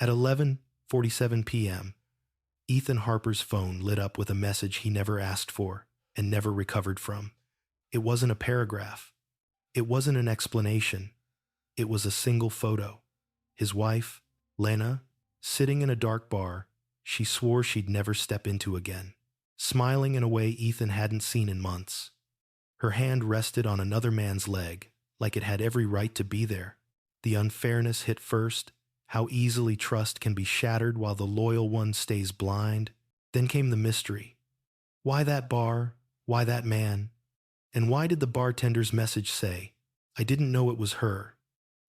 At 11:47 p.m., Ethan Harper's phone lit up with a message he never asked for and never recovered from. It wasn't a paragraph. It wasn't an explanation. It was a single photo. His wife, Lena, sitting in a dark bar she swore she'd never step into again, smiling in a way Ethan hadn't seen in months. Her hand rested on another man's leg, like it had every right to be there. The unfairness hit first, how easily trust can be shattered while the loyal one stays blind. Then came the mystery. Why that bar? Why that man? And why did the bartender's message say, "I didn't know it was her"?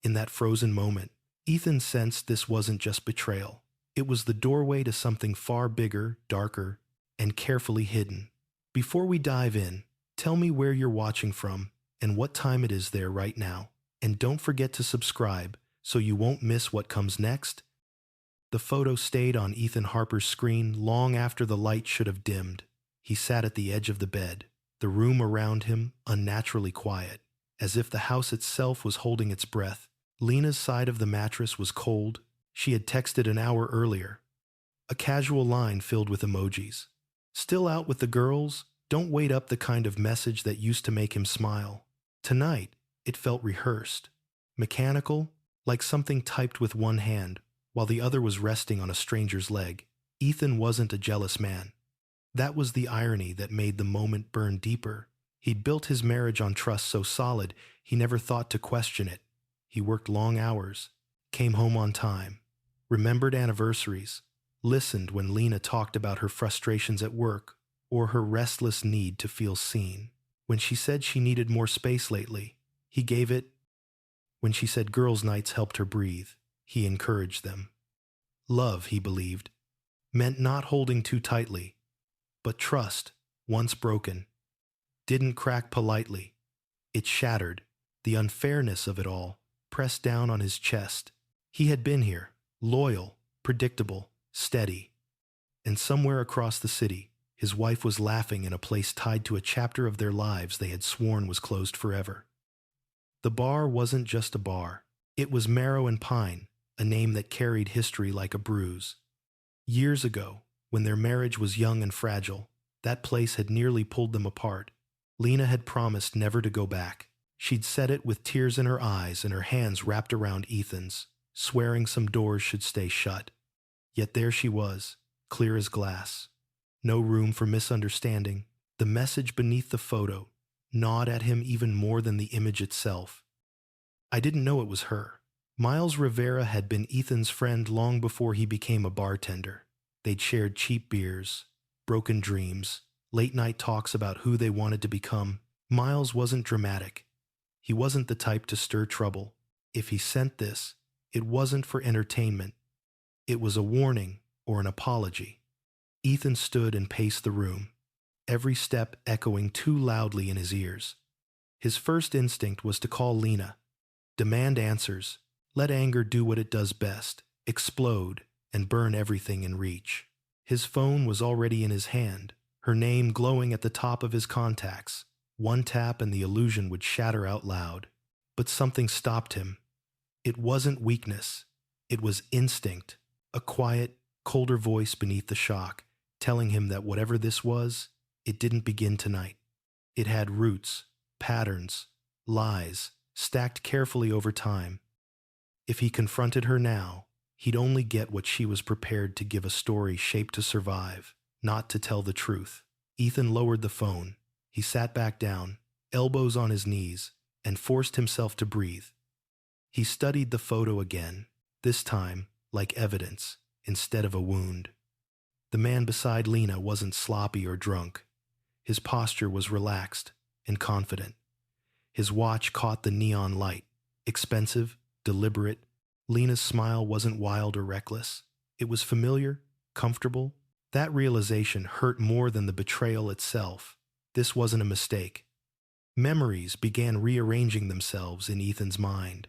In that frozen moment, Ethan sensed this wasn't just betrayal. It was the doorway to something far bigger, darker, and carefully hidden. Before we dive in, tell me where you're watching from and what time it is there right now. And don't forget to subscribe so you won't miss what comes next. The photo stayed on Ethan Harper's screen long after the light should have dimmed. He sat at the edge of the bed, the room around him unnaturally quiet, as if the house itself was holding its breath. Lena's side of the mattress was cold. She had texted an hour earlier. A casual line filled with emojis. Still out with the girls? Don't wait up, the kind of message that used to make him smile. Tonight, it felt rehearsed, mechanical, like something typed with one hand while the other was resting on a stranger's leg. Ethan wasn't a jealous man. That was the irony that made the moment burn deeper. He'd built his marriage on trust so solid he never thought to question it. He worked long hours, came home on time, remembered anniversaries, listened when Lena talked about her frustrations at work or her restless need to feel seen. When she said she needed more space lately, he gave it. When she said girls' nights helped her breathe, he encouraged them. Love, he believed, meant not holding too tightly, but trust, once broken, didn't crack politely. It shattered, the unfairness of it all pressed down on his chest. He had been here, loyal, predictable, steady. And somewhere across the city, his wife was laughing in a place tied to a chapter of their lives they had sworn was closed forever. The bar wasn't just a bar. It was Marrow and Pine, a name that carried history like a bruise. Years ago, when their marriage was young and fragile, that place had nearly pulled them apart. Lena had promised never to go back. She'd said it with tears in her eyes and her hands wrapped around Ethan's, swearing some doors should stay shut. Yet there she was, clear as glass. No room for misunderstanding. The message beneath the photo gnawed at him even more than the image itself. I didn't know it was her. Miles Rivera had been Ethan's friend long before he became a bartender. They'd shared cheap beers, broken dreams, late-night talks about who they wanted to become. Miles wasn't dramatic. He wasn't the type to stir trouble. If he sent this, it wasn't for entertainment. It was a warning or an apology. Ethan stood and paced the room, every step echoing too loudly in his ears. His first instinct was to call Lena, demand answers, let anger do what it does best, explode and burn everything in reach. His phone was already in his hand, her name glowing at the top of his contacts. One tap and the illusion would shatter out loud. But something stopped him. It wasn't weakness. It was instinct, a quiet, colder voice beneath the shock, telling him that whatever this was, it didn't begin tonight. It had roots, patterns, lies, stacked carefully over time. If he confronted her now, he'd only get what she was prepared to give, a story shaped to survive, not to tell the truth. Ethan lowered the phone. He sat back down, elbows on his knees, and forced himself to breathe. He studied the photo again, this time like evidence instead of a wound. The man beside Lena wasn't sloppy or drunk. His posture was relaxed and confident. His watch caught the neon light, expensive, deliberate. Lena's smile wasn't wild or reckless. It was familiar, comfortable. That realization hurt more than the betrayal itself. This wasn't a mistake. Memories began rearranging themselves in Ethan's mind,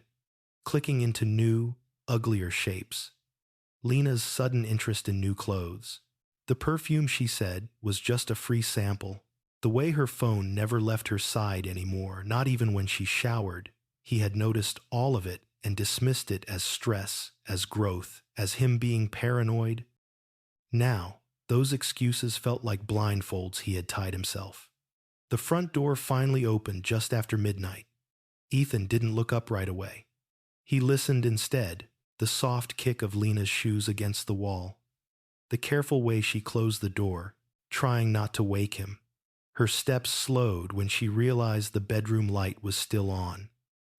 clicking into new, uglier shapes. Lena's sudden interest in new clothes. The perfume, she said, was just a free sample. The way her phone never left her side anymore, not even when she showered. He had noticed all of it and dismissed it as stress, as growth, as him being paranoid. Now, those excuses felt like blindfolds he had tied himself. The front door finally opened just after midnight. Ethan didn't look up right away. He listened instead, the soft kick of Lena's shoes against the wall, the careful way she closed the door, trying not to wake him. Her steps slowed when she realized the bedroom light was still on.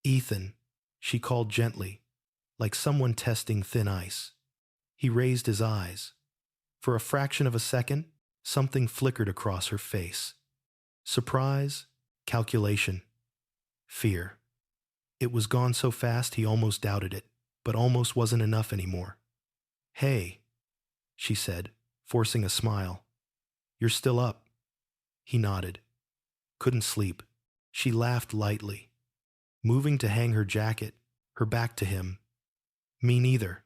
"Ethan," she called gently, like someone testing thin ice. He raised his eyes. For a fraction of a second, something flickered across her face. Surprise, calculation, fear. It was gone so fast he almost doubted it, but almost wasn't enough anymore. "Hey," she said, forcing a smile. "You're still up?" He nodded. "Couldn't sleep." She laughed lightly, moving to hang her jacket, her back to him. "Me neither."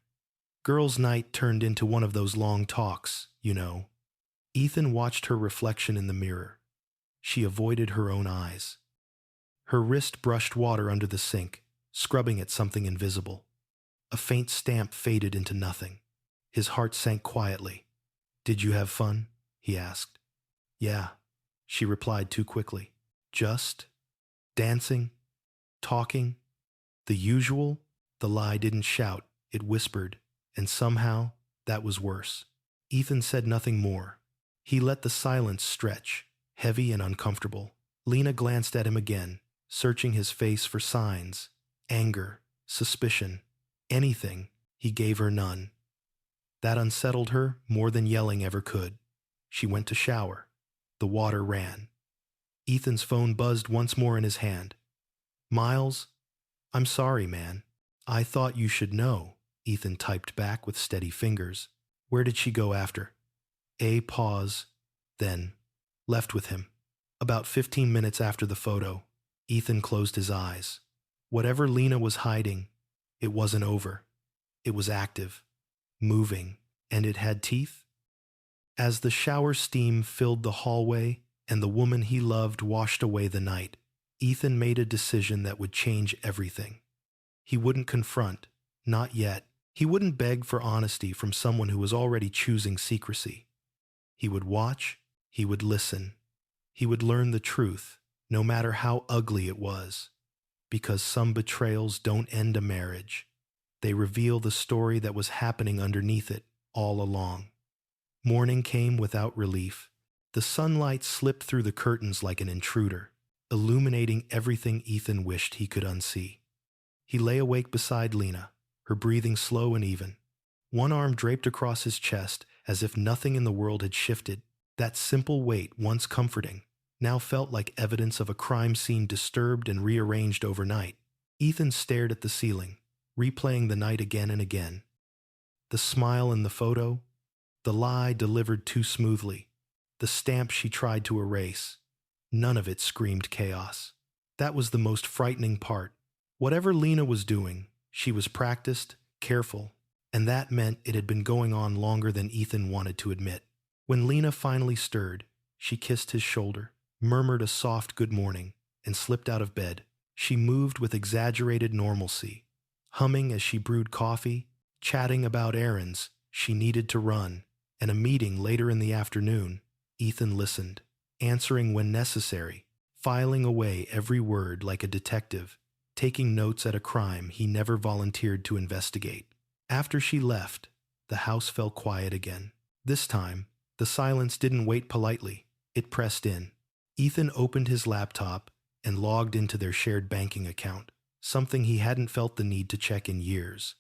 Girls' night turned into one of those long talks, you know. Ethan watched her reflection in the mirror. She avoided her own eyes. Her wrist brushed water under the sink, scrubbing at something invisible. A faint stamp faded into nothing. His heart sank quietly. "Did you have fun?" he asked. "Yeah," she replied too quickly. "Just dancing, talking, the usual." The lie didn't shout, it whispered, and somehow that was worse. Ethan said nothing more. He let the silence stretch, heavy and uncomfortable. Lena glanced at him again, searching his face for signs, anger, suspicion, anything. He gave her none. That unsettled her more than yelling ever could. She went to shower. The water ran. Ethan's phone buzzed once more in his hand. "Miles, I'm sorry, man. I thought you should know," Ethan typed back with steady fingers. "Where did she go after?" A pause, then left with him. About 15 minutes after the photo, Ethan closed his eyes. Whatever Lena was hiding, it wasn't over. It was active, moving, and it had teeth. As the shower steam filled the hallway and the woman he loved washed away the night, Ethan made a decision that would change everything. He wouldn't confront, not yet. He wouldn't beg for honesty from someone who was already choosing secrecy. He would watch, he would listen. He would learn the truth, no matter how ugly it was. Because some betrayals don't end a marriage. They reveal the story that was happening underneath it all along. Morning came without relief. The sunlight slipped through the curtains like an intruder, illuminating everything Ethan wished he could unsee. He lay awake beside Lena, her breathing slow and even. One arm draped across his chest as if nothing in the world had shifted. That simple weight, once comforting, now felt like evidence of a crime scene disturbed and rearranged overnight. Ethan stared at the ceiling, replaying the night again and again. The smile in the photo, the lie delivered too smoothly, the stamp she tried to erase. None of it screamed chaos. That was the most frightening part. Whatever Lena was doing, she was practiced, careful, and that meant it had been going on longer than Ethan wanted to admit. When Lena finally stirred, she kissed his shoulder, murmured a soft good morning, and slipped out of bed. She moved with exaggerated normalcy, humming as she brewed coffee, chatting about errands she needed to run, and a meeting later in the afternoon. Ethan listened, answering when necessary, filing away every word like a detective, taking notes at a crime he never volunteered to investigate. After she left, the house fell quiet again. This time, the silence didn't wait politely. It pressed in. Ethan opened his laptop and logged into their shared banking account, something he hadn't felt the need to check in years.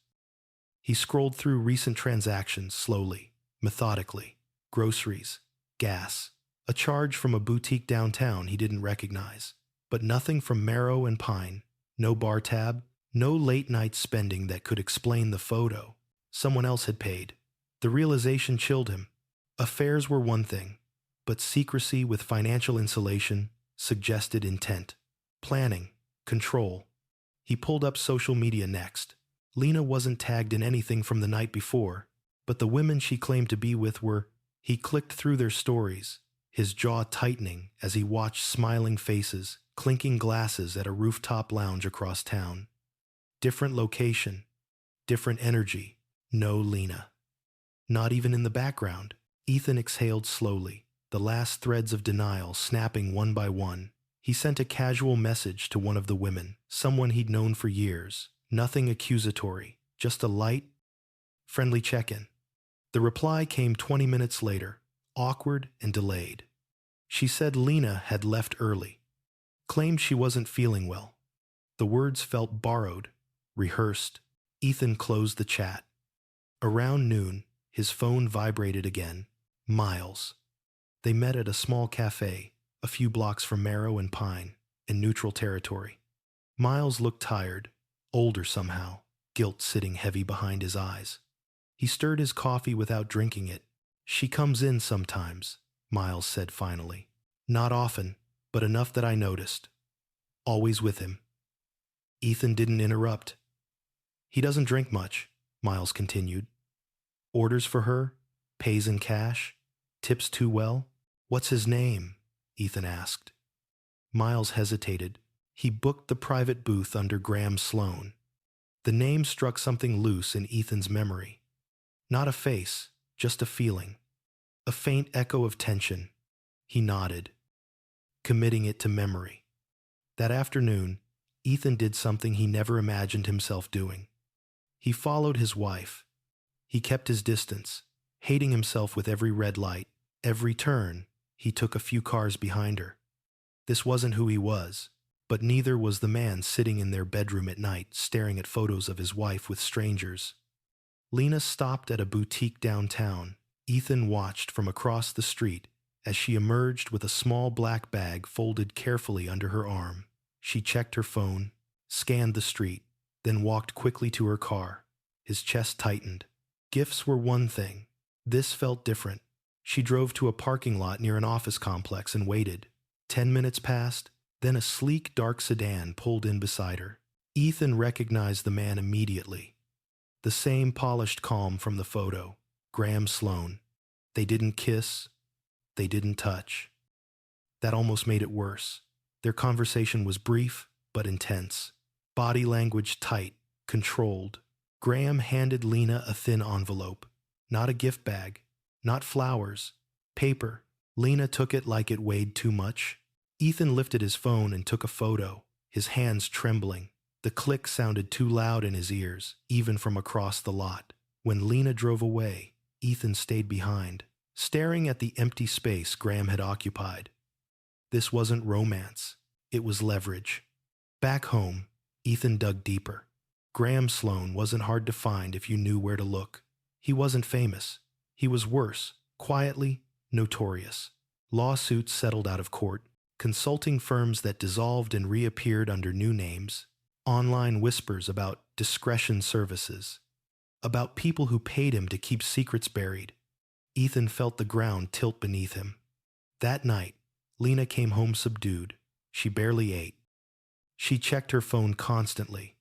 He scrolled through recent transactions slowly, methodically. Groceries, gas, a charge from a boutique downtown he didn't recognize, but nothing from Marrow and Pine. No bar tab, no late-night spending that could explain the photo. Someone else had paid. The realization chilled him. Affairs were one thing, but secrecy with financial insulation suggested intent, planning, control. He pulled up social media next. Lena wasn't tagged in anything from the night before, but the women she claimed to be with were. He clicked through their stories, his jaw tightening as he watched smiling faces, clinking glasses at a rooftop lounge across town. Different location, different energy, No Lena. Not even in the background. Ethan exhaled slowly, the last threads of denial snapping one by one. He sent a casual message to one of the women, someone he'd known for years. Nothing accusatory, just a light, friendly check-in. The reply came 20 minutes later, awkward and delayed. She said Lena had left early, claimed she wasn't feeling well. The words felt borrowed, rehearsed. Ethan closed the chat. Around noon, his phone vibrated again. Miles. They met at a small cafe, a few blocks from Marrow and Pine, in neutral territory. Miles looked tired, older somehow, guilt sitting heavy behind his eyes. He stirred his coffee without drinking it. She comes in sometimes, Miles said finally. Not often, but enough that I noticed. Always with him. Ethan didn't interrupt. He doesn't drink much, Miles continued. Orders for her, pays in cash, tips too well. What's his name? Ethan asked. Miles hesitated. He booked the private booth under Graham Sloan. The name struck something loose in Ethan's memory. Not a face, just a feeling. A faint echo of tension. He nodded, committing it to memory. That afternoon, Ethan did something he never imagined himself doing. He followed his wife. He kept his distance, hating himself with every red light. Every turn, he took a few cars behind her. This wasn't who he was, but neither was the man sitting in their bedroom at night staring at photos of his wife with strangers. Lena stopped at a boutique downtown. Ethan watched from across the street as she emerged with a small black bag folded carefully under her arm. She checked her phone, scanned the street, then walked quickly to her car. His chest tightened. Gifts were one thing. This felt different. She drove to a parking lot near an office complex and waited. 10 minutes passed, then a sleek, dark sedan pulled in beside her. Ethan recognized the man immediately. The same polished calm from the photo, Graham Sloan. They didn't kiss. They didn't touch. That almost made it worse. Their conversation was brief, but intense. Body language tight, controlled. Graham handed Lena a thin envelope. Not a gift bag. Not flowers. Paper. Lena took it like it weighed too much. Ethan lifted his phone and took a photo, his hands trembling. The click sounded too loud in his ears, even from across the lot. When Lena drove away, Ethan stayed behind, staring at the empty space Graham had occupied. This wasn't romance. It was leverage. Back home, Ethan dug deeper. Graham Sloan wasn't hard to find if you knew where to look. He wasn't famous. He was worse, quietly notorious. Lawsuits settled out of court, consulting firms that dissolved and reappeared under new names, online whispers about discretion services, about people who paid him to keep secrets buried. Ethan felt the ground tilt beneath him. That night, Lena came home subdued. She barely ate. She checked her phone constantly.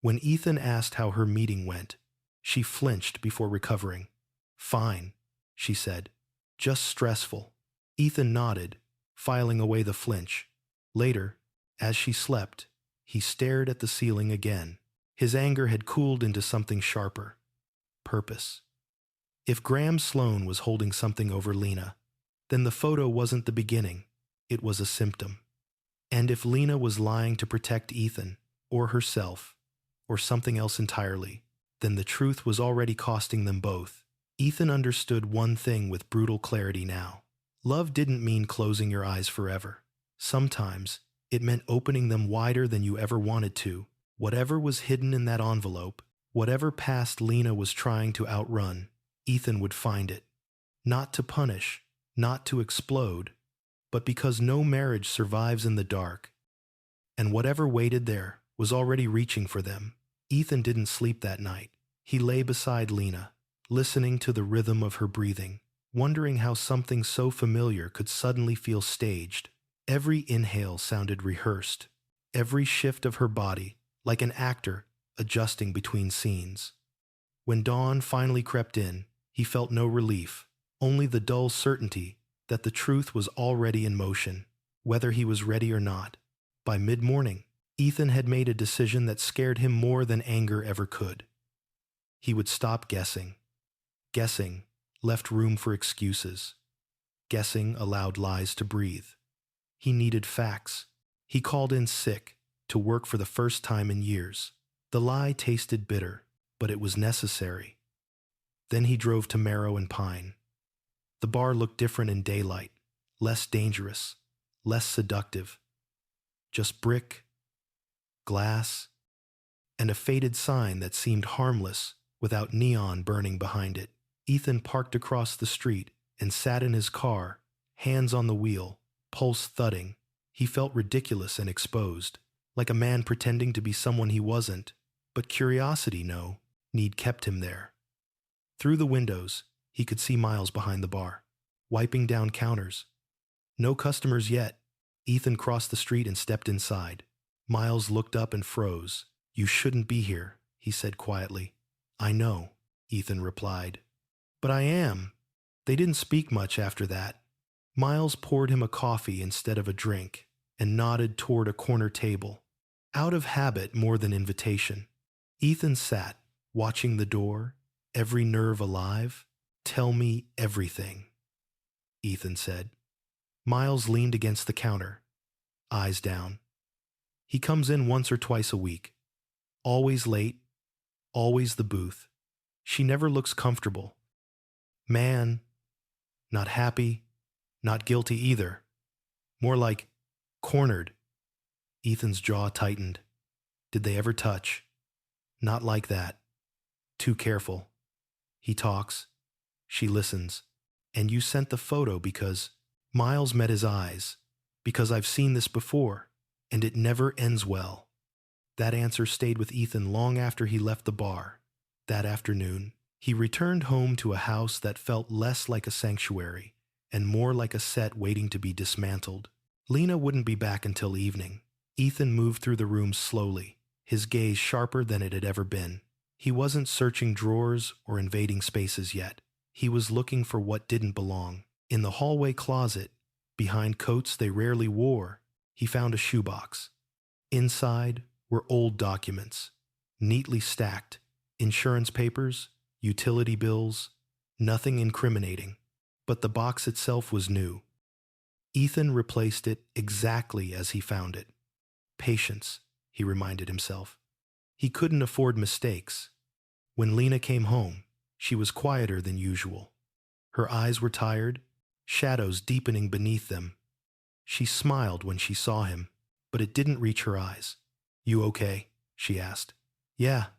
When Ethan asked how her meeting went, she flinched before recovering. Fine, she said. Just stressful. Ethan nodded, filing away the flinch. Later, as she slept, he stared at the ceiling again. His anger had cooled into something sharper. Purpose. If Graham Sloan was holding something over Lena, then the photo wasn't the beginning. It was a symptom. And if Lena was lying to protect Ethan, or herself, or something else entirely, then the truth was already costing them both. Ethan understood one thing with brutal clarity now. Love didn't mean closing your eyes forever. Sometimes, it meant opening them wider than you ever wanted to. Whatever was hidden in that envelope, whatever past Lena was trying to outrun, Ethan would find it. Not to punish, not to explode, but because no marriage survives in the dark. And whatever waited there was already reaching for them. Ethan didn't sleep that night. He lay beside Lena, listening to the rhythm of her breathing, wondering how something so familiar could suddenly feel staged. Every inhale sounded rehearsed, every shift of her body like an actor adjusting between scenes. When dawn finally crept in, he felt no relief, only the dull certainty that the truth was already in motion, whether he was ready or not. By mid-morning, Ethan had made a decision that scared him more than anger ever could. He would stop guessing. Guessing left room for excuses. Guessing allowed lies to breathe. He needed facts. He called in sick to work for the first time in years. The lie tasted bitter, but it was necessary. Then he drove to Marrow and Pine. The bar looked different in daylight, less dangerous, less seductive. Just brick, glass, and a faded sign that seemed harmless without neon burning behind it. Ethan parked across the street and sat in his car, hands on the wheel, pulse thudding. He felt ridiculous and exposed, like a man pretending to be someone he wasn't, but curiosity, need kept him there. Through the windows, he could see Miles behind the bar, wiping down counters. No customers yet. Ethan crossed the street and stepped inside. Miles looked up and froze. "You shouldn't be here," he said quietly. "I know," Ethan replied. "But I am." They didn't speak much after that. Miles poured him a coffee instead of a drink and nodded toward a corner table, out of habit more than invitation. Ethan sat, watching the door, every nerve alive. "Tell me everything," Ethan said. Miles leaned against the counter, eyes down. "He comes in once or twice a week. Always late, always the booth. She never looks comfortable. Man, not happy, not guilty either. More like cornered." Ethan's jaw tightened. "Did they ever touch?" "Not like that. Too careful. He talks. She listens. And you sent the photo because..." Miles met his eyes. "Because I've seen this before, and it never ends well." That answer stayed with Ethan long after he left the bar. That afternoon, he returned home to a house that felt less like a sanctuary and more like a set waiting to be dismantled. Lena wouldn't be back until evening. Ethan moved through the rooms slowly, his gaze sharper than it had ever been. He wasn't searching drawers or invading spaces yet. He was looking for what didn't belong. In the hallway closet, behind coats they rarely wore, he found a shoebox. Inside were old documents, neatly stacked, insurance papers, utility bills, nothing incriminating. But the box itself was new. Ethan replaced it exactly as he found it. Patience, he reminded himself. He couldn't afford mistakes. When Lena came home, she was quieter than usual. Her eyes were tired, shadows deepening beneath them. She smiled when she saw him, but it didn't reach her eyes. "You okay?" she asked. "Yeah,"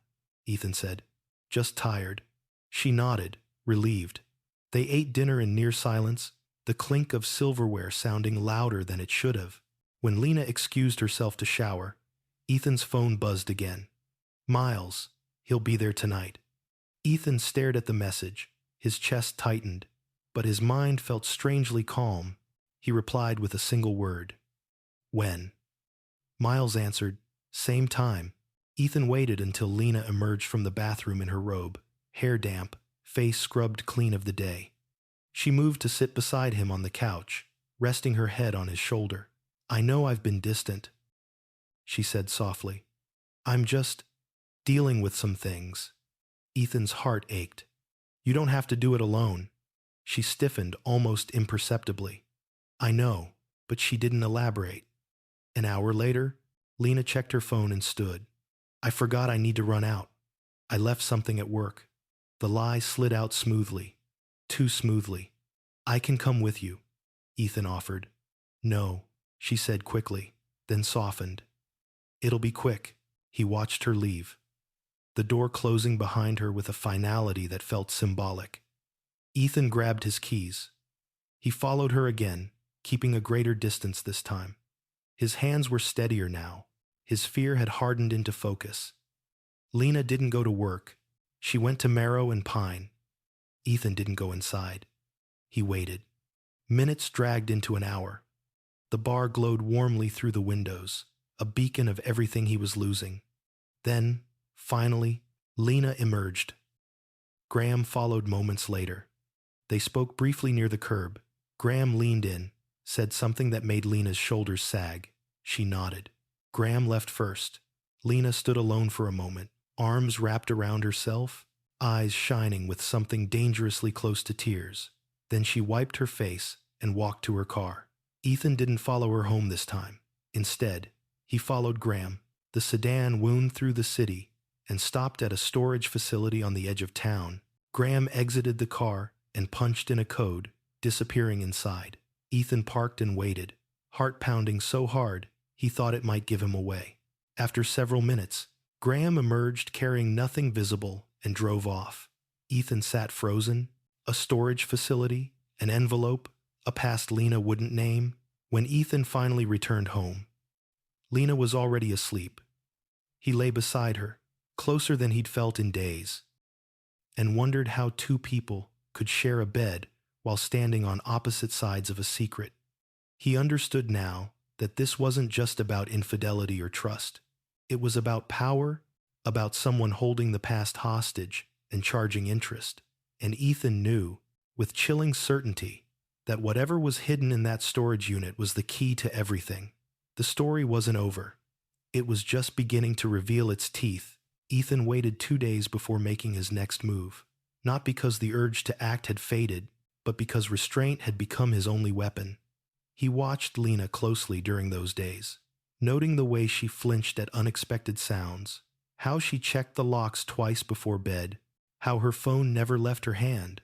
Ethan said. "Just tired." She nodded, relieved. They ate dinner in near silence, the clink of silverware sounding louder than it should have. When Lena excused herself to shower, Ethan's phone buzzed again. "Miles, he'll be there tonight." Ethan stared at the message, his chest tightened, but his mind felt strangely calm. He replied with a single word. "When?" Miles answered, "Same time." Ethan waited until Lena emerged from the bathroom in her robe, hair damp, face scrubbed clean of the day. She moved to sit beside him on the couch, resting her head on his shoulder. "I know I've been distant," she said softly. "I'm just dealing with some things." Ethan's heart ached. "You don't have to do it alone." She stiffened almost imperceptibly. "I know," but she didn't elaborate. An hour later, Lena checked her phone and stood. "I forgot I need to run out. I left something at work." The lie slid out smoothly, too smoothly. "I can come with you," Ethan offered. "No," she said quickly, then softened. "It'll be quick." He watched her leave, the door closing behind her with a finality that felt symbolic. Ethan grabbed his keys. He followed her again, keeping a greater distance this time. His hands were steadier now. His fear had hardened into focus. Lena didn't go to work. She went to Marrow and Pine. Ethan didn't go inside. He waited. Minutes dragged into an hour. The bar glowed warmly through the windows, a beacon of everything he was losing. Then, finally, Lena emerged. Graham followed moments later. They spoke briefly near the curb. Graham leaned in, said something that made Lena's shoulders sag. She nodded. Graham left first. Lena stood alone for a moment, arms wrapped around herself, eyes shining with something dangerously close to tears. Then she wiped her face and walked to her car. Ethan didn't follow her home this time. Instead, he followed Graham. The sedan wound through the city and stopped at a storage facility on the edge of town. Graham exited the car and punched in a code, disappearing inside. Ethan parked and waited, heart pounding so hard he thought it might give him away. After several minutes, Graham emerged carrying nothing visible and drove off. Ethan sat frozen, a storage facility, an envelope, a past Lena wouldn't name. When Ethan finally returned home, Lena was already asleep. He lay beside her, closer than he'd felt in days, and wondered how two people could share a bed while standing on opposite sides of a secret. He understood now that this wasn't just about infidelity or trust. It was about power, about someone holding the past hostage and charging interest. And Ethan knew, with chilling certainty, that whatever was hidden in that storage unit was the key to everything. The story wasn't over. It was just beginning to reveal its teeth. Ethan waited 2 days before making his next move, not because the urge to act had faded, but because restraint had become his only weapon. He watched Lena closely during those days, noting the way she flinched at unexpected sounds, how she checked the locks twice before bed, how her phone never left her hand.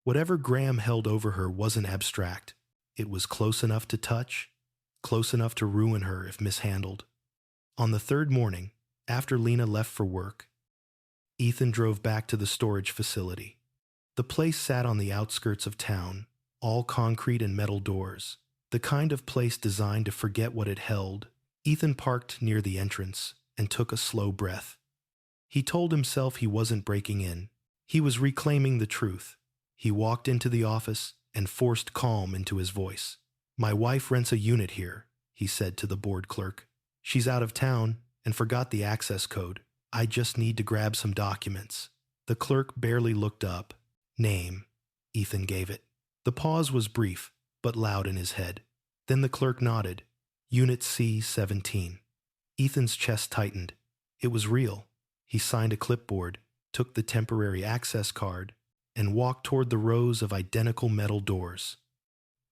Whatever Graham held over her wasn't abstract. It was close enough to touch, close enough to ruin her if mishandled. On the third morning, after Lena left for work, Ethan drove back to the storage facility. The place sat on the outskirts of town, all concrete and metal doors, the kind of place designed to forget what it held. Ethan parked near the entrance and took a slow breath. He told himself he wasn't breaking in. He was reclaiming the truth. He walked into the office and forced calm into his voice. "My wife rents a unit here," he said to the board clerk. "She's out of town and forgot the access code. I just need to grab some documents." The clerk barely looked up. "Name," Ethan gave it. The pause was brief, but loud in his head. Then the clerk nodded. "Unit C-17. Ethan's chest tightened. It was real. He signed a clipboard, took the temporary access card, and walked toward the rows of identical metal doors.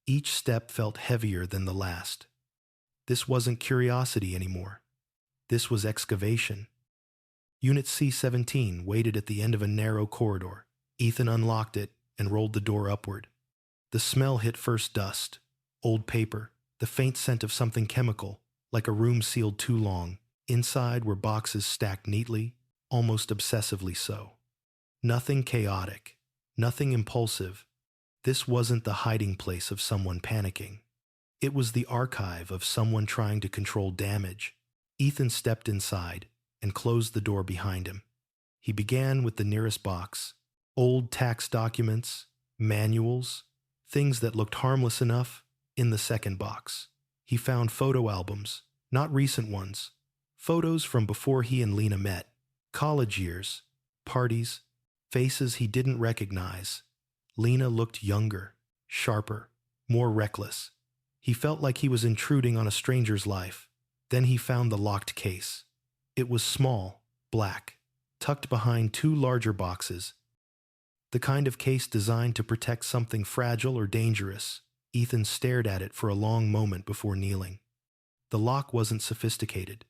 Each step felt heavier than the last. This wasn't curiosity anymore. This was excavation. Unit C-17 waited at the end of a narrow corridor. Ethan unlocked it and rolled the door upward. The smell hit first dust, old paper, the faint scent of something chemical, like a room sealed too long. Inside were boxes stacked neatly, almost obsessively so. Nothing chaotic, nothing impulsive. This wasn't the hiding place of someone panicking. It was the archive of someone trying to control damage. Ethan stepped inside and closed the door behind him. He began with the nearest box. Old tax documents, manuals, things that looked harmless enough. In the second box, he found photo albums, not recent ones. Photos from before he and Lena met. College years, parties, faces he didn't recognize. Lena looked younger, sharper, more reckless. He felt like he was intruding on a stranger's life. Then he found the locked case. It was small, black, tucked behind 2 larger boxes. The kind of case designed to protect something fragile or dangerous. Ethan stared at it for a long moment before kneeling. The lock wasn't sophisticated.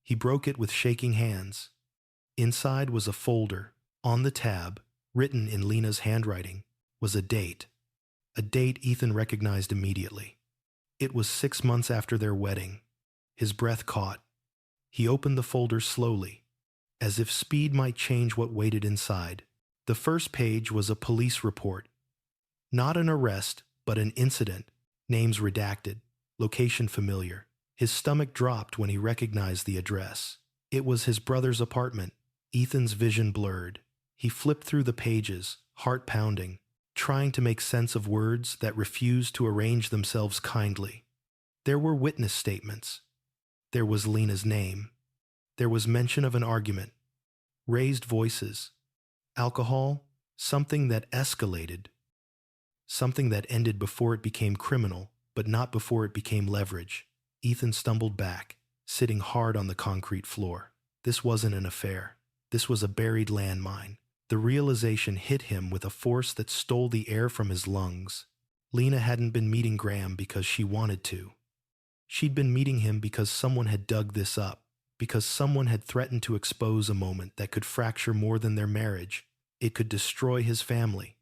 He broke it with shaking hands. Inside was a folder. On the tab, written in Lena's handwriting, was a date. A date Ethan recognized immediately. It was 6 months after their wedding. His breath caught. He opened the folder slowly, as if speed might change what waited inside. The first page was a police report. Not an arrest, but an incident. Names redacted, location familiar. His stomach dropped when he recognized the address. It was his brother's apartment. Ethan's vision blurred. He flipped through the pages, heart pounding, trying to make sense of words that refused to arrange themselves kindly. There were witness statements. There was Lena's name. There was mention of an argument. Raised voices. Alcohol, something that escalated. Something that ended before it became criminal, but not before it became leverage. Ethan stumbled back, sitting hard on the concrete floor. This wasn't an affair. This was a buried landmine. The realization hit him with a force that stole the air from his lungs. Lena hadn't been meeting Graham because she wanted to. She'd been meeting him because someone had dug this up, because someone had threatened to expose a moment that could fracture more than their marriage. It could destroy his family.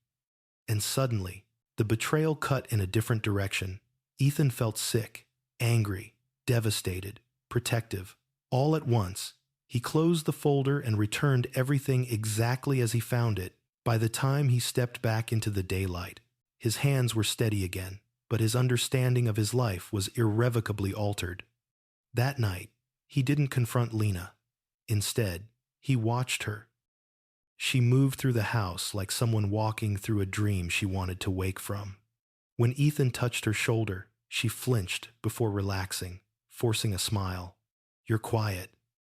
And suddenly, the betrayal cut in a different direction. Ethan felt sick, angry, devastated, protective. All at once, he closed the folder and returned everything exactly as he found it. By the time he stepped back into the daylight, his hands were steady again, but his understanding of his life was irrevocably altered. That night, he didn't confront Lena. Instead, he watched her. She moved through the house like someone walking through a dream she wanted to wake from. When Ethan touched her shoulder, she flinched before relaxing, forcing a smile. "You're quiet,"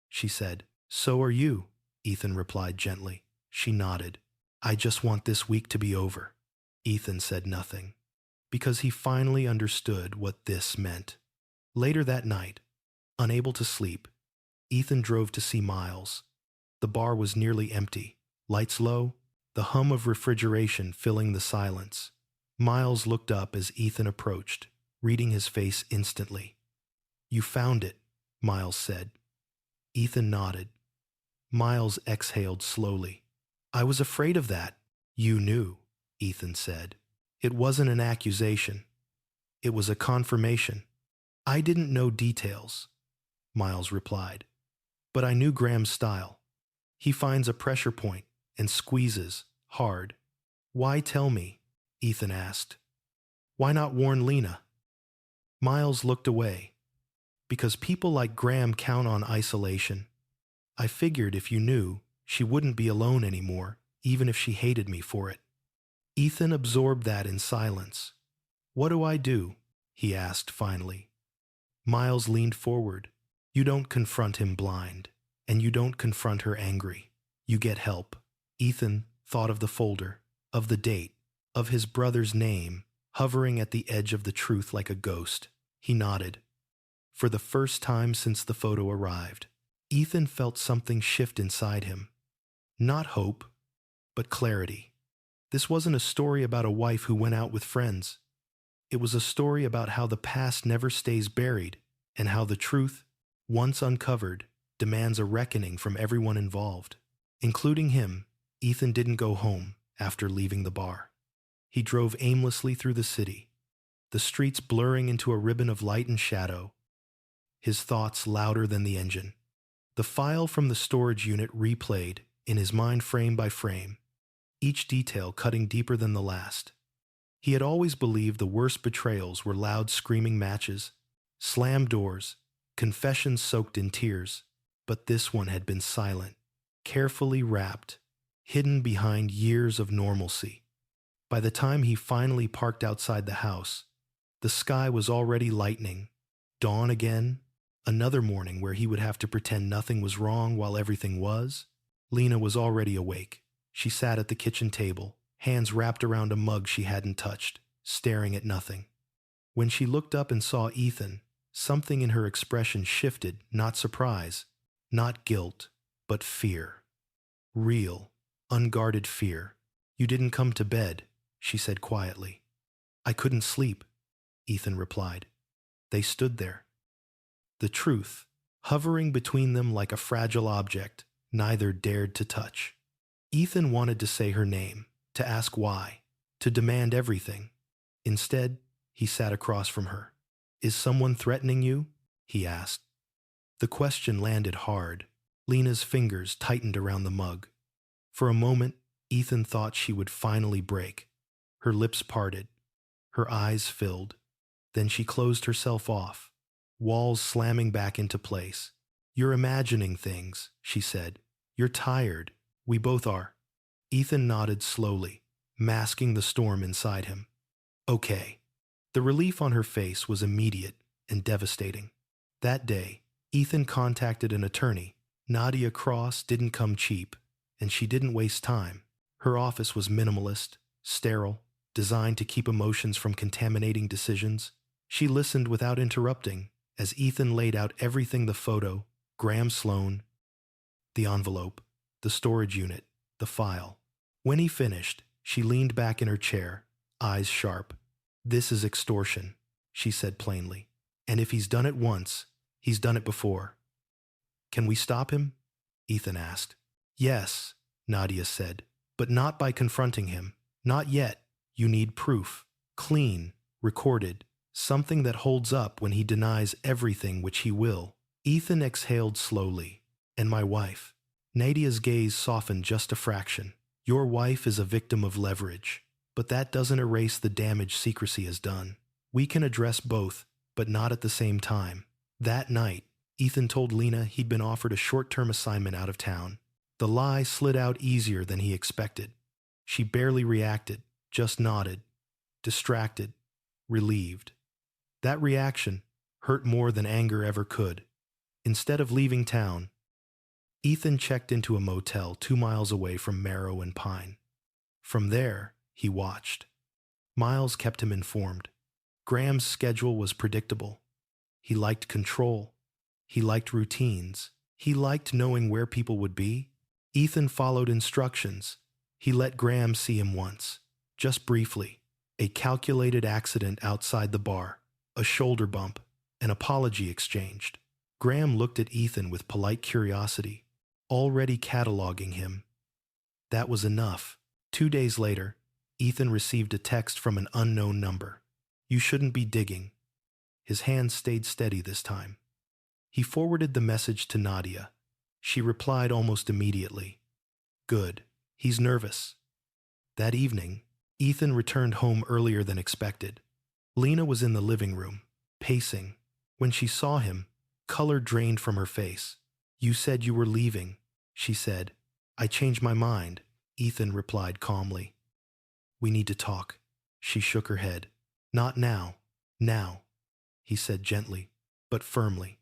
she said. "So are you," Ethan replied gently. She nodded. "I just want this week to be over." Ethan said nothing, because he finally understood what this meant. Later that night, unable to sleep, Ethan drove to see Miles. The bar was nearly empty, lights low, the hum of refrigeration filling the silence. Miles looked up as Ethan approached, reading his face instantly. "You found it," Miles said. Ethan nodded. Miles exhaled slowly. "I was afraid of that." "You knew," Ethan said. "It wasn't an accusation. It was a confirmation." "I didn't know details," Miles replied. "But I knew Graham's style. He finds a pressure point and squeezes hard." "Why tell me?" Ethan asked. "Why not warn Lena?" Miles looked away. "Because people like Graham count on isolation. I figured if you knew, she wouldn't be alone anymore, even if she hated me for it." Ethan absorbed that in silence. "What do I do?" he asked finally. Miles leaned forward. "You don't confront him blind, and you don't confront her angry. You get help." Ethan thought of the folder, of the date, of his brother's name, hovering at the edge of the truth like a ghost. He nodded. For the first time since the photo arrived, Ethan felt something shift inside him. Not hope, but clarity. This wasn't a story about a wife who went out with friends. It was a story about how the past never stays buried, and how the truth, once uncovered, demands a reckoning from everyone involved. Including him, Ethan didn't go home after leaving the bar. He drove aimlessly through the city, the streets blurring into a ribbon of light and shadow, his thoughts louder than the engine. The file from the storage unit replayed in his mind frame by frame, each detail cutting deeper than the last. He had always believed the worst betrayals were loud screaming matches, slammed doors, confessions soaked in tears, but this one had been silent, carefully wrapped, hidden behind years of normalcy. By the time he finally parked outside the house, the sky was already lightening. Dawn again, another morning where he would have to pretend nothing was wrong while everything was. Lena was already awake. She sat at the kitchen table, hands wrapped around a mug she hadn't touched, staring at nothing. When she looked up and saw Ethan, something in her expression shifted, not surprise, not guilt, but fear. Real, unguarded fear. "You didn't come to bed," she said quietly. "I couldn't sleep," Ethan replied. They stood there. The truth, hovering between them like a fragile object, neither dared to touch. Ethan wanted to say her name, to ask why, to demand everything. Instead, he sat across from her. "Is someone threatening you?" he asked. The question landed hard. Lena's fingers tightened around the mug. For a moment, Ethan thought she would finally break. Her lips parted. Her eyes filled. Then she closed herself off, walls slamming back into place. "You're imagining things," she said. "You're tired. We both are." Ethan nodded slowly, masking the storm inside him. "Okay." The relief on her face was immediate and devastating. That day, Ethan contacted an attorney. Nadia Cross didn't come cheap, and she didn't waste time. Her office was minimalist, sterile, designed to keep emotions from contaminating decisions. She listened without interrupting as Ethan laid out everything: the photo, Graham Sloan, the envelope. the storage unit, the file. When he finished, she leaned back in her chair, eyes sharp. "This is extortion," she said plainly. "And if he's done it once, he's done it before." "Can we stop him?" Ethan asked. "Yes," Nadia said, "but not by confronting him. Not yet. You need proof. Clean, recorded, something that holds up when he denies everything, which he will." Ethan exhaled slowly. "And my wife?" Nadia's gaze softened just a fraction. "Your wife is a victim of leverage, but that doesn't erase the damage secrecy has done. We can address both, but not at the same time." That night, Ethan told Lena he'd been offered a short-term assignment out of town. The lie slid out easier than he expected. She barely reacted, just nodded, distracted, relieved. That reaction hurt more than anger ever could. Instead of leaving town, Ethan checked into a motel 2 miles away from Marrow and Pine. From there, he watched. Miles kept him informed. Graham's schedule was predictable. He liked control. He liked routines. He liked knowing where people would be. Ethan followed instructions. He let Graham see him once, just briefly. A calculated accident outside the bar, a shoulder bump, an apology exchanged. Graham looked at Ethan with polite curiosity, already cataloging him. That was enough. 2 days later, Ethan received a text from an unknown number. "You shouldn't be digging." His hand stayed steady this time. He forwarded the message to Nadia. She replied almost immediately. "Good. He's nervous." That evening, Ethan returned home earlier than expected. Lena was in the living room, pacing. When she saw him, color drained from her face. "You said you were leaving," she said. "I changed my mind," Ethan replied calmly. "We need to talk." She shook her head. "Not now. Now," he said gently, but firmly.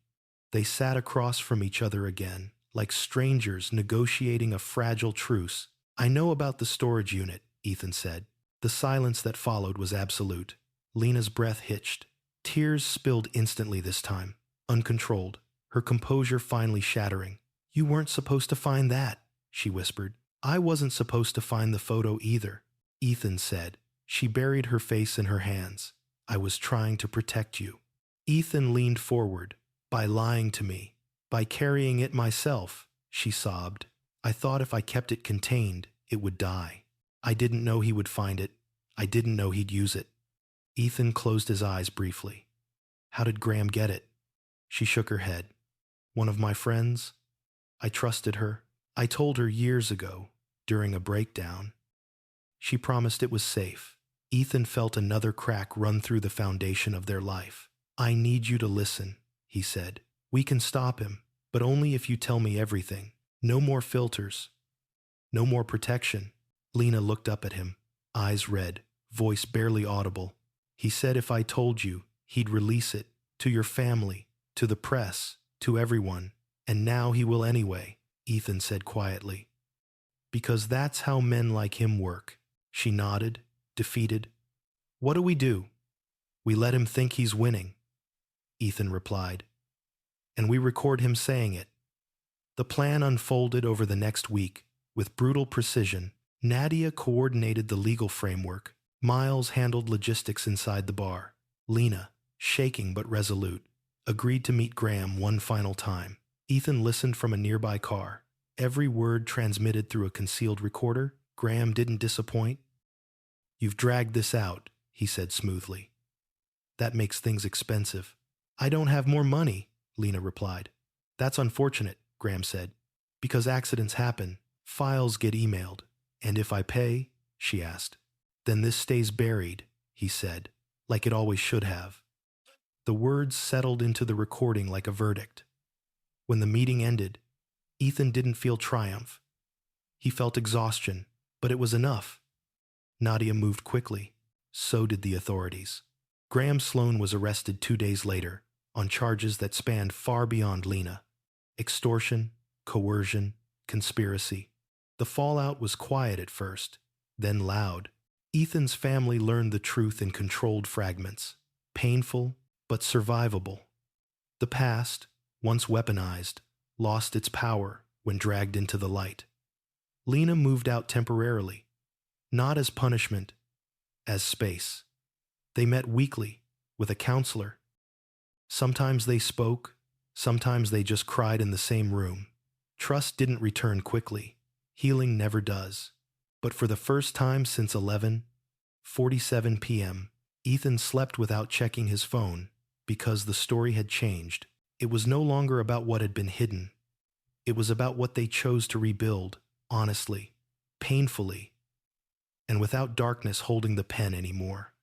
They sat across from each other again, like strangers negotiating a fragile truce. "I know about the storage unit," Ethan said. The silence that followed was absolute. Lena's breath hitched. Tears spilled instantly this time, uncontrolled, her composure finally shattering. "You weren't supposed to find that," she whispered. "I wasn't supposed to find the photo either," Ethan said. She buried her face in her hands. "I was trying to protect you." Ethan leaned forward. "By lying to me, by carrying it myself," she sobbed. "I thought if I kept it contained, it would die. I didn't know he would find it. I didn't know he'd use it." Ethan closed his eyes briefly. "How did Graham get it?" She shook her head. "One of my friends. I trusted her. I told her years ago, during a breakdown. She promised it was safe." Ethan felt another crack run through the foundation of their life. "I need you to listen," he said. "We can stop him, but only if you tell me everything. No more filters. No more protection." Lena looked up at him, eyes red, voice barely audible. "He said if I told you, he'd release it, to your family, to the press, to everyone. And now he will anyway," Ethan said quietly. "Because that's how men like him work." She nodded, defeated. "What do we do?" "We let him think he's winning," Ethan replied. "And we record him saying it." The plan unfolded over the next week, with brutal precision. Nadia coordinated the legal framework. Miles handled logistics inside the bar. Lena, shaking but resolute, agreed to meet Graham one final time. Ethan listened from a nearby car. Every word transmitted through a concealed recorder. Graham didn't disappoint. "You've dragged this out," he said smoothly. "That makes things expensive." "I don't have more money," Lena replied. "That's unfortunate," Graham said. "Because accidents happen. Files get emailed." "And if I pay?" she asked. "Then this stays buried," he said, "like it always should have." The words settled into the recording like a verdict. When the meeting ended, Ethan didn't feel triumph. He felt exhaustion, but it was enough. Nadia moved quickly. So did the authorities. Graham Sloan was arrested 2 days later on charges that spanned far beyond Lena. Extortion, coercion, conspiracy. The fallout was quiet at first, then loud. Ethan's family learned the truth in controlled fragments, painful but survivable. The past, once weaponized, lost its power when dragged into the light. Lena moved out temporarily, not as punishment, as space. They met weekly, with a counselor. Sometimes they spoke, sometimes they just cried in the same room. Trust didn't return quickly. Healing never does. But for the first time since 11:47 p.m., Ethan slept without checking his phone because the story had changed. It was no longer about what had been hidden. It was about what they chose to rebuild, honestly, painfully, and without darkness holding the pen anymore.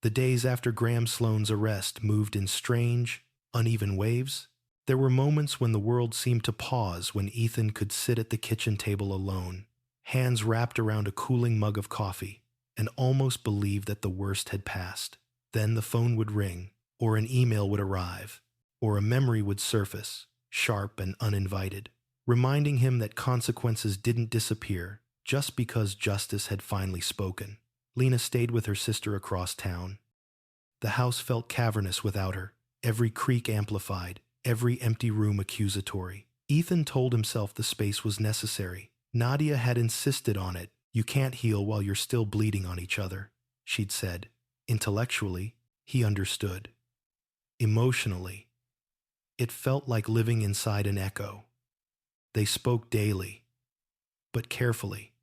The days after Graham Sloane's arrest moved in strange, uneven waves. There were moments when the world seemed to pause when Ethan could sit at the kitchen table alone, hands wrapped around a cooling mug of coffee, and almost believe that the worst had passed. Then the phone would ring, or an email would arrive, or a memory would surface, sharp and uninvited, reminding him that consequences didn't disappear just because justice had finally spoken. Lena stayed with her sister across town. The house felt cavernous without her, every creak amplified, every empty room accusatory. Ethan told himself the space was necessary. Nadia had insisted on it. You can't heal while you're still bleeding on each other, she'd said. Intellectually, he understood. Emotionally, it felt like living inside an echo. They spoke daily, but carefully.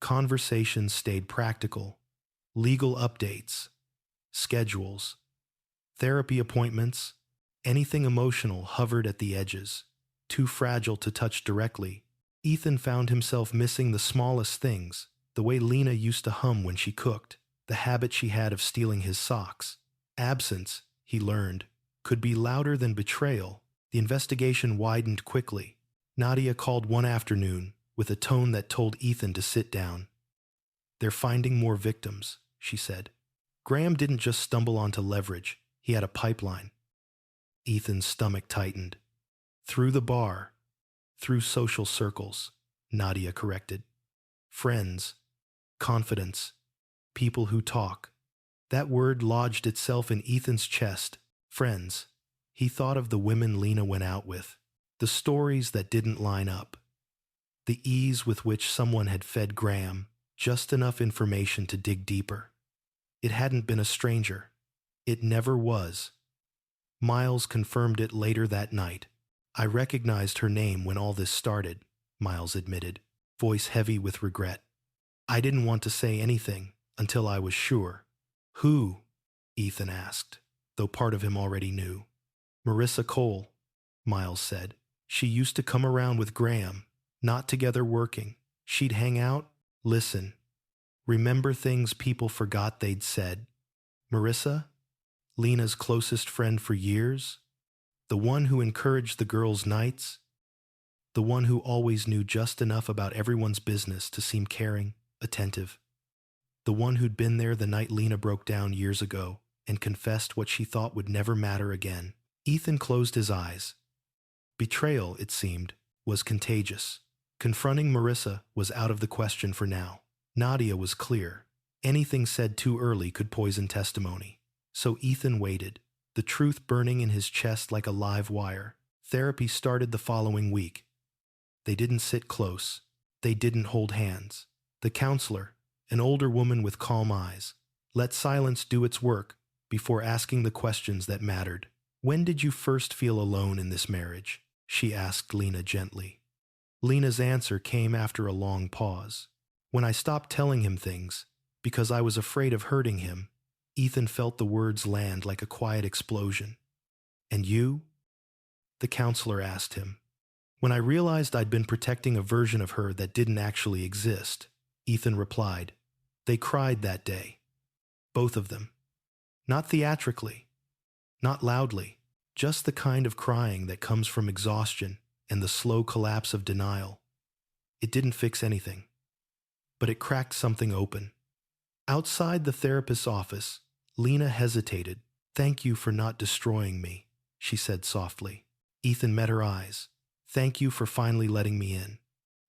Conversations stayed practical. Legal updates, schedules, therapy appointments, anything emotional hovered at the edges, too fragile to touch directly. Ethan found himself missing the smallest things, the way Lena used to hum when she cooked, the habit she had of stealing his socks. Absence, he learned, could be louder than betrayal. The investigation widened quickly. Nadia called one afternoon with a tone that told Ethan to sit down. They're finding more victims, she said. Graham didn't just stumble onto leverage, he had a pipeline. Ethan's stomach tightened. Through the bar, through social circles, Nadia corrected. Friends, confidence, people who talk. That word lodged itself in Ethan's chest. Friends. He thought of the women Lena went out with, the stories that didn't line up, the ease with which someone had fed Graham just enough information to dig deeper. It hadn't been a stranger. It never was. Miles confirmed it later that night. I recognized her name when all this started, Miles admitted, voice heavy with regret. I didn't want to say anything until I was sure. Who? Ethan asked, though part of him already knew. Marissa Cole, Miles said. She used to come around with Graham, not together working. She'd hang out, listen, remember things people forgot they'd said. Marissa? Lena's closest friend for years? The one who encouraged the girls' nights? The one who always knew just enough about everyone's business to seem caring, attentive? The one who'd been there the night Lena broke down years ago and confessed what she thought would never matter again? Ethan closed his eyes. Betrayal, it seemed, was contagious. Confronting Marissa was out of the question for now. Nadia was clear. Anything said too early could poison testimony. So Ethan waited, the truth burning in his chest like a live wire. Therapy started the following week. They didn't sit close. They didn't hold hands. The counselor, an older woman with calm eyes, let silence do its work before asking the questions that mattered. When did you first feel alone in this marriage? She asked Lena gently. Lena's answer came after a long pause. When I stopped telling him things, because I was afraid of hurting him. Ethan felt the words land like a quiet explosion. And you? The counselor asked him. When I realized I'd been protecting a version of her that didn't actually exist, Ethan replied. They cried that day. Both of them. Not theatrically. Not loudly. Just the kind of crying that comes from exhaustion and the slow collapse of denial. It didn't fix anything. But it cracked something open. Outside the therapist's office, Lena hesitated. Thank you for not destroying me, she said softly. Ethan met her eyes. Thank you for finally letting me in.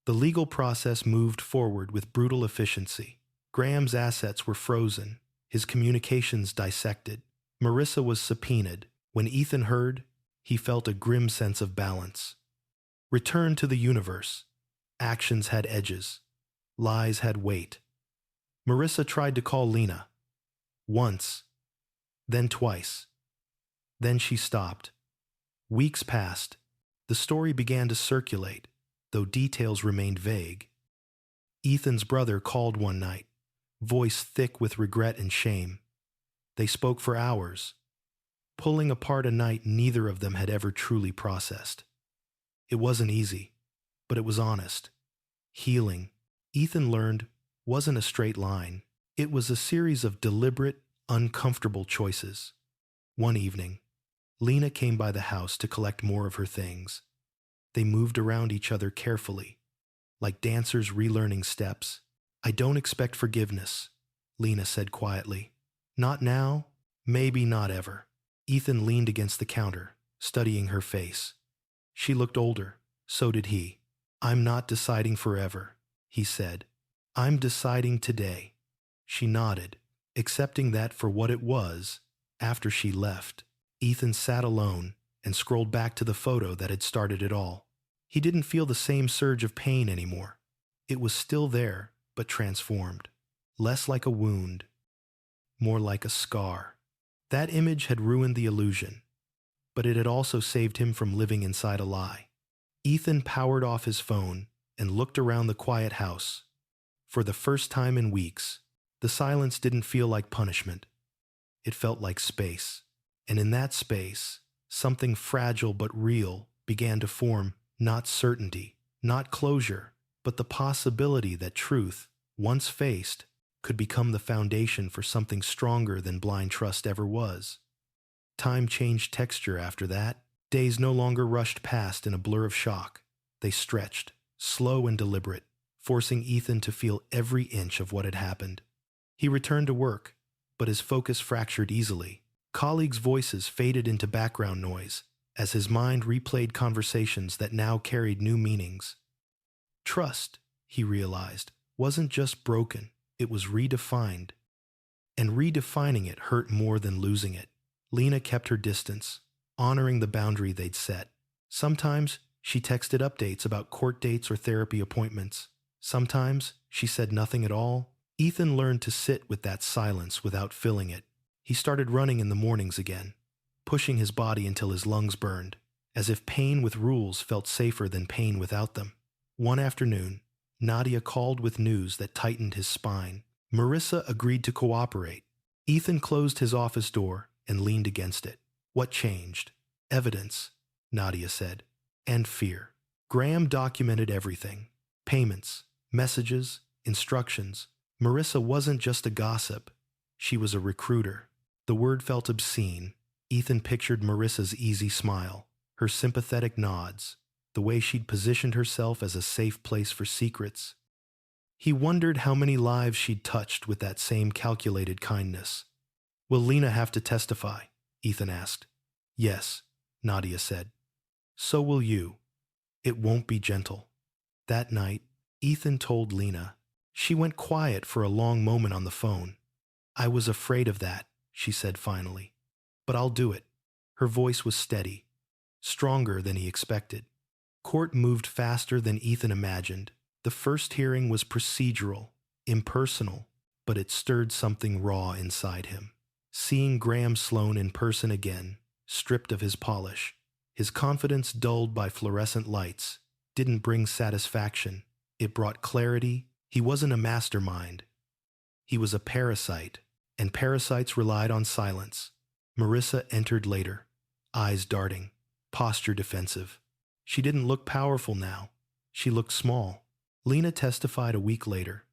The legal process moved forward with brutal efficiency. Graham's assets were frozen, his communications dissected. Marissa was subpoenaed. When Ethan heard, he felt a grim sense of balance. Return to the universe. Actions had edges. Lies had weight. Marissa tried to call Lena. Once, then twice. Then she stopped. Weeks passed. The story began to circulate, though details remained vague. Ethan's brother called one night, voice thick with regret and shame. They spoke for hours, pulling apart a night neither of them had ever truly processed. It wasn't easy, but it was honest. Healing, Ethan learned, wasn't a straight line. It was a series of deliberate, uncomfortable choices. One evening, Lena came by the house to collect more of her things. They moved around each other carefully, like dancers relearning steps. "I don't expect forgiveness," Lena said quietly. "Not now, maybe not ever." Ethan leaned against the counter, studying her face. She looked older, so did he. "I'm not deciding forever," he said. "I'm deciding today." She nodded, accepting that for what it was. After she left, Ethan sat alone and scrolled back to the photo that had started it all. He didn't feel the same surge of pain anymore. It was still there, but transformed. Less like a wound, more like a scar. That image had ruined the illusion, but it had also saved him from living inside a lie. Ethan powered off his phone and looked around the quiet house. For the first time in weeks, the silence didn't feel like punishment. It felt like space. And in that space, something fragile but real began to form. Not certainty, not closure, but the possibility that truth, once faced, could become the foundation for something stronger than blind trust ever was. Time changed texture after that. Days no longer rushed past in a blur of shock. They stretched, slow and deliberate, forcing Ethan to feel every inch of what had happened. He returned to work, but his focus fractured easily. Colleagues' voices faded into background noise as his mind replayed conversations that now carried new meanings. Trust, he realized, wasn't just broken, it was redefined. And redefining it hurt more than losing it. Lena kept her distance, honoring the boundary they'd set. Sometimes she texted updates about court dates or therapy appointments. Sometimes she said nothing at all. Ethan learned to sit with that silence without filling it. He started running in the mornings again, pushing his body until his lungs burned, as if pain with rules felt safer than pain without them. One afternoon, Nadia called with news that tightened his spine. Marissa agreed to cooperate. Ethan closed his office door and leaned against it. What changed? Evidence, Nadia said, and fear. Graham documented everything. Payments, messages, instructions. Marissa wasn't just a gossip. She was a recruiter. The word felt obscene. Ethan pictured Marissa's easy smile, her sympathetic nods, the way she'd positioned herself as a safe place for secrets. He wondered how many lives she'd touched with that same calculated kindness. "Will Lena have to testify?" Ethan asked. "Yes," Nadia said. "So will you. It won't be gentle." That night, Ethan told Lena. She went quiet for a long moment on the phone. "I was afraid of that," she said finally. "But I'll do it." Her voice was steady, stronger than he expected. Court moved faster than Ethan imagined. The first hearing was procedural, impersonal, but it stirred something raw inside him. Seeing Graham Sloan in person again, stripped of his polish, his confidence dulled by fluorescent lights, didn't bring satisfaction. It brought clarity. He wasn't a mastermind. He was a parasite, and parasites relied on silence. Marissa entered later, eyes darting, posture defensive. She didn't look powerful now. She looked small. Lena testified a week later.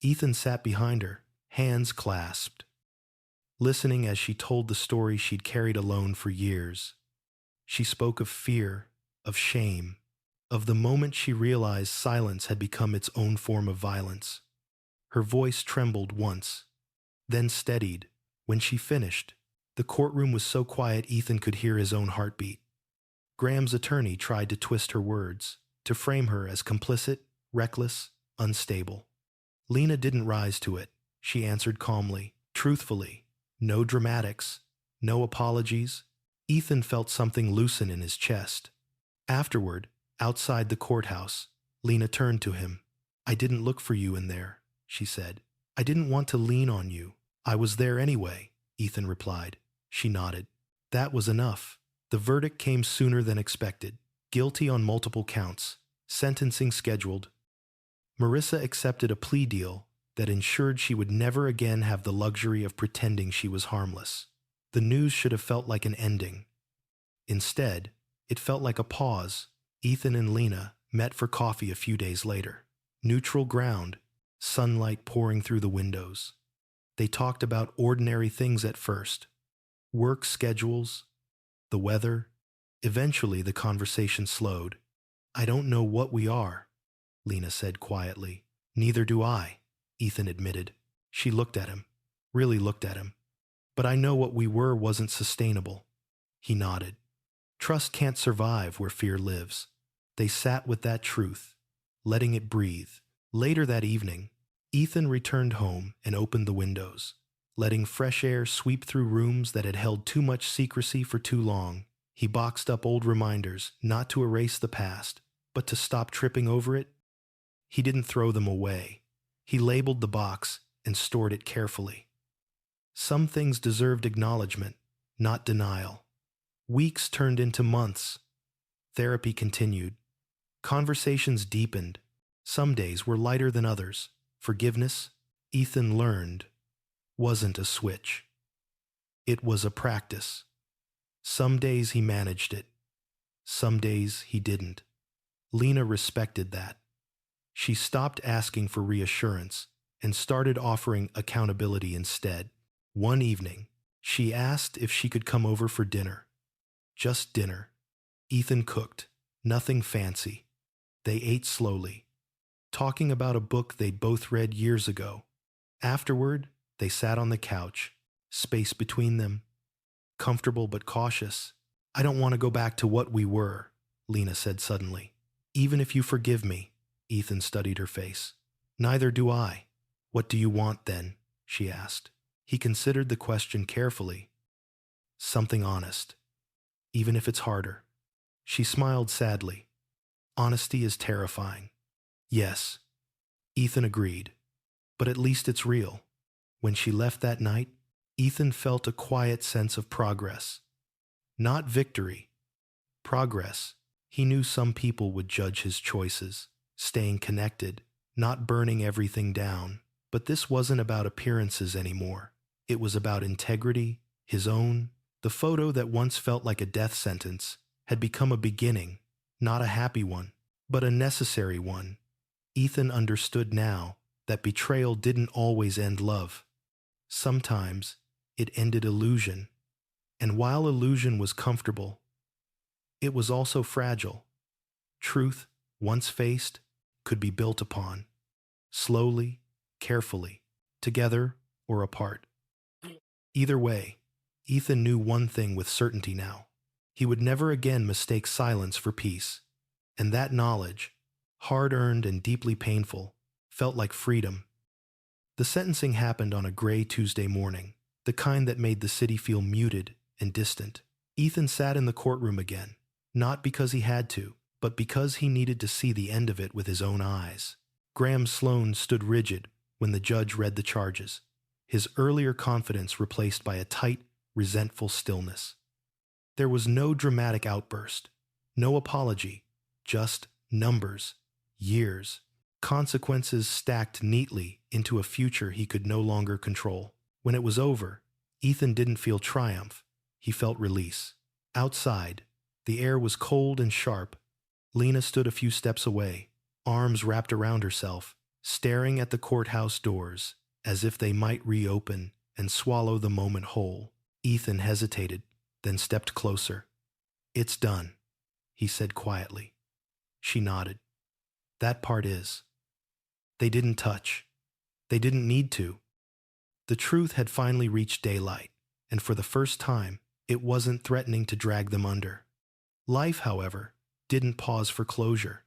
Ethan sat behind her, hands clasped, listening as she told the story she'd carried alone for years. She spoke of fear, of shame, of the moment she realized silence had become its own form of violence. Her voice trembled once, then steadied. When she finished, the courtroom was so quiet Ethan could hear his own heartbeat. Graham's attorney tried to twist her words, to frame her as complicit, reckless, unstable. Lena didn't rise to it. She answered calmly, truthfully. No dramatics, no apologies. Ethan felt something loosen in his chest. Afterward, outside the courthouse, Lena turned to him. I didn't look for you in there, she said. I didn't want to lean on you. I was there anyway, Ethan replied. She nodded. That was enough. The verdict came sooner than expected. Guilty on multiple counts. Sentencing scheduled. Marissa accepted a plea deal that ensured she would never again have the luxury of pretending she was harmless. The news should have felt like an ending. Instead, it felt like a pause. Ethan and Lena met for coffee a few days later. Neutral ground, sunlight pouring through the windows. They talked about ordinary things at first. Work schedules, the weather. Eventually, the conversation slowed. I don't know what we are, Lena said quietly. Neither do I, Ethan admitted. She looked at him, really looked at him. But I know what we were wasn't sustainable. He nodded. Trust can't survive where fear lives. They sat with that truth, letting it breathe. Later that evening, Ethan returned home and opened the windows, letting fresh air sweep through rooms that had held too much secrecy for too long. He boxed up old reminders, not to erase the past, but to stop tripping over it. He didn't throw them away. He labeled the box and stored it carefully. Some things deserved acknowledgement, not denial. Weeks turned into months. Therapy continued. Conversations deepened. Some days were lighter than others. Forgiveness, Ethan learned, wasn't a switch. It was a practice. Some days he managed it. Some days he didn't. Lena respected that. She stopped asking for reassurance and started offering accountability instead. One evening, she asked if she could come over for dinner. Just dinner. Ethan cooked, nothing fancy. They ate slowly, talking about a book they'd both read years ago. Afterward, they sat on the couch, space between them, comfortable but cautious. I don't want to go back to what we were, Lena said suddenly. Even if you forgive me, Ethan studied her face. Neither do I. What do you want then? She asked. He considered the question carefully. Something honest, even if it's harder. She smiled sadly. Honesty is terrifying. Yes, Ethan agreed, but at least it's real. When she left that night, Ethan felt a quiet sense of progress. Not victory. Progress. He knew some people would judge his choices, staying connected, not burning everything down. But this wasn't about appearances anymore. It was about integrity, his own. The photo that once felt like a death sentence had become a beginning, not a happy one, but a necessary one. Ethan understood now that betrayal didn't always end love. Sometimes it ended illusion. And while illusion was comfortable, it was also fragile. Truth, once faced, could be built upon, slowly, carefully, together or apart. Either way, Ethan knew one thing with certainty now. He would never again mistake silence for peace. And that knowledge, hard-earned and deeply painful, felt like freedom. The sentencing happened on a gray Tuesday morning, the kind that made the city feel muted and distant. Ethan sat in the courtroom again, not because he had to, but because he needed to see the end of it with his own eyes. Graham Sloan stood rigid when the judge read the charges, his earlier confidence replaced by a tight, resentful stillness. There was no dramatic outburst, no apology, just numbers, years, consequences stacked neatly into a future he could no longer control. When it was over, Ethan didn't feel triumph, he felt release. Outside, the air was cold and sharp. Lena stood a few steps away, arms wrapped around herself, staring at the courthouse doors as if they might reopen and swallow the moment whole. Ethan hesitated, then stepped closer. It's done, he said quietly. She nodded. That part is. They didn't touch. They didn't need to. The truth had finally reached daylight, and for the first time, it wasn't threatening to drag them under. Life, however, didn't pause for closure.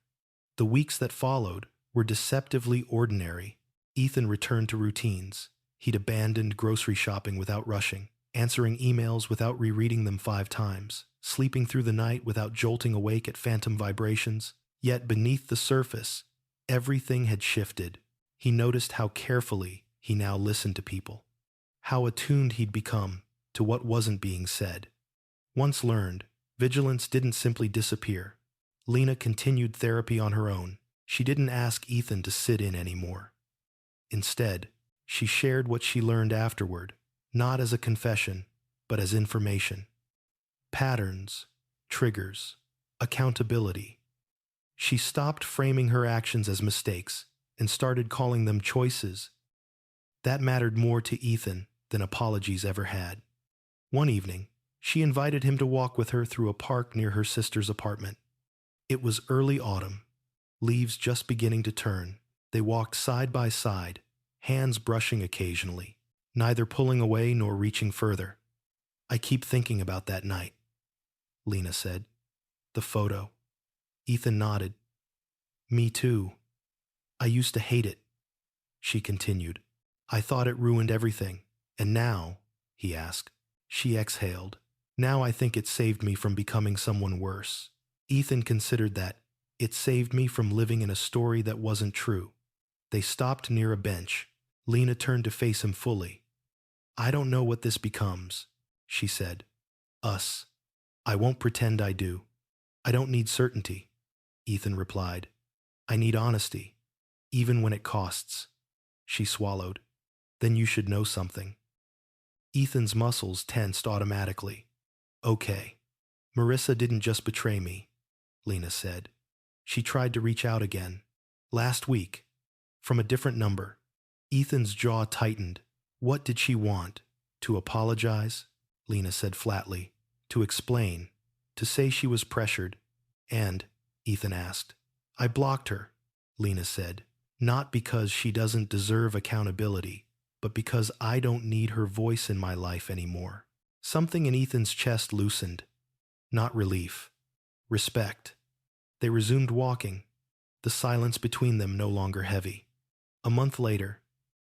The weeks that followed were deceptively ordinary. Ethan returned to routines. He'd abandoned grocery shopping without rushing, answering emails without rereading them 5 times, sleeping through the night without jolting awake at phantom vibrations. Yet beneath the surface, Everything had shifted. He noticed how carefully he now listened to people, how attuned he'd become to what wasn't being said. Once learned, vigilance didn't simply disappear. Lena continued therapy on her own. She didn't ask Ethan to sit in anymore. Instead, she shared what she learned afterward, not as a confession, but as information. Patterns, triggers, accountability. She stopped framing her actions as mistakes and started calling them choices. That mattered more to Ethan than apologies ever had. One evening, she invited him to walk with her through a park near her sister's apartment. It was early autumn, leaves just beginning to turn. They walked side by side, hands brushing occasionally, neither pulling away nor reaching further. "I keep thinking about that night," Lena said. "The photo." Ethan nodded. "Me too. I used to hate it," she continued. "I thought it ruined everything. And now," he asked. She exhaled. "Now I think it saved me from becoming someone worse." Ethan considered that. It saved me from living in a story that wasn't true. They stopped near a bench. Lena turned to face him fully. "I don't know what this becomes," she said. "Us. I won't pretend I do. I don't need certainty," Ethan replied. "I need honesty, even when it costs." She swallowed. "Then you should know something." Ethan's muscles tensed automatically. "Okay. Marissa didn't just betray me," Lena said. "She tried to reach out again. Last week. From a different number." Ethan's jaw tightened. What did she want? To apologize? Lena said flatly. To explain? To say she was pressured? And, Ethan asked. "I blocked her," Lena said. "Not because she doesn't deserve accountability, but because I don't need her voice in my life anymore." Something in Ethan's chest loosened. Not relief. Respect. They resumed walking, the silence between them no longer heavy. A month later,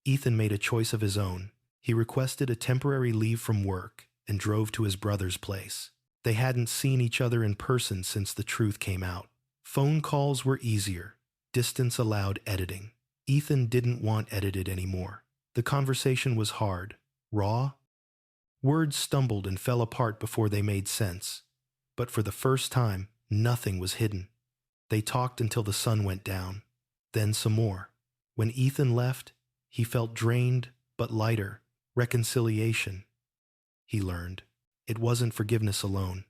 Ethan made a choice of his own. He requested a temporary leave from work and drove to his brother's place. They hadn't seen each other in person since the truth came out. Phone calls were easier. Distance allowed editing. Ethan didn't want edited anymore. The conversation was hard, raw. Words stumbled and fell apart before they made sense. But for the first time, nothing was hidden. They talked until the sun went down. Then some more. When Ethan left, he felt drained but lighter. Reconciliation. He learned. It wasn't forgiveness alone.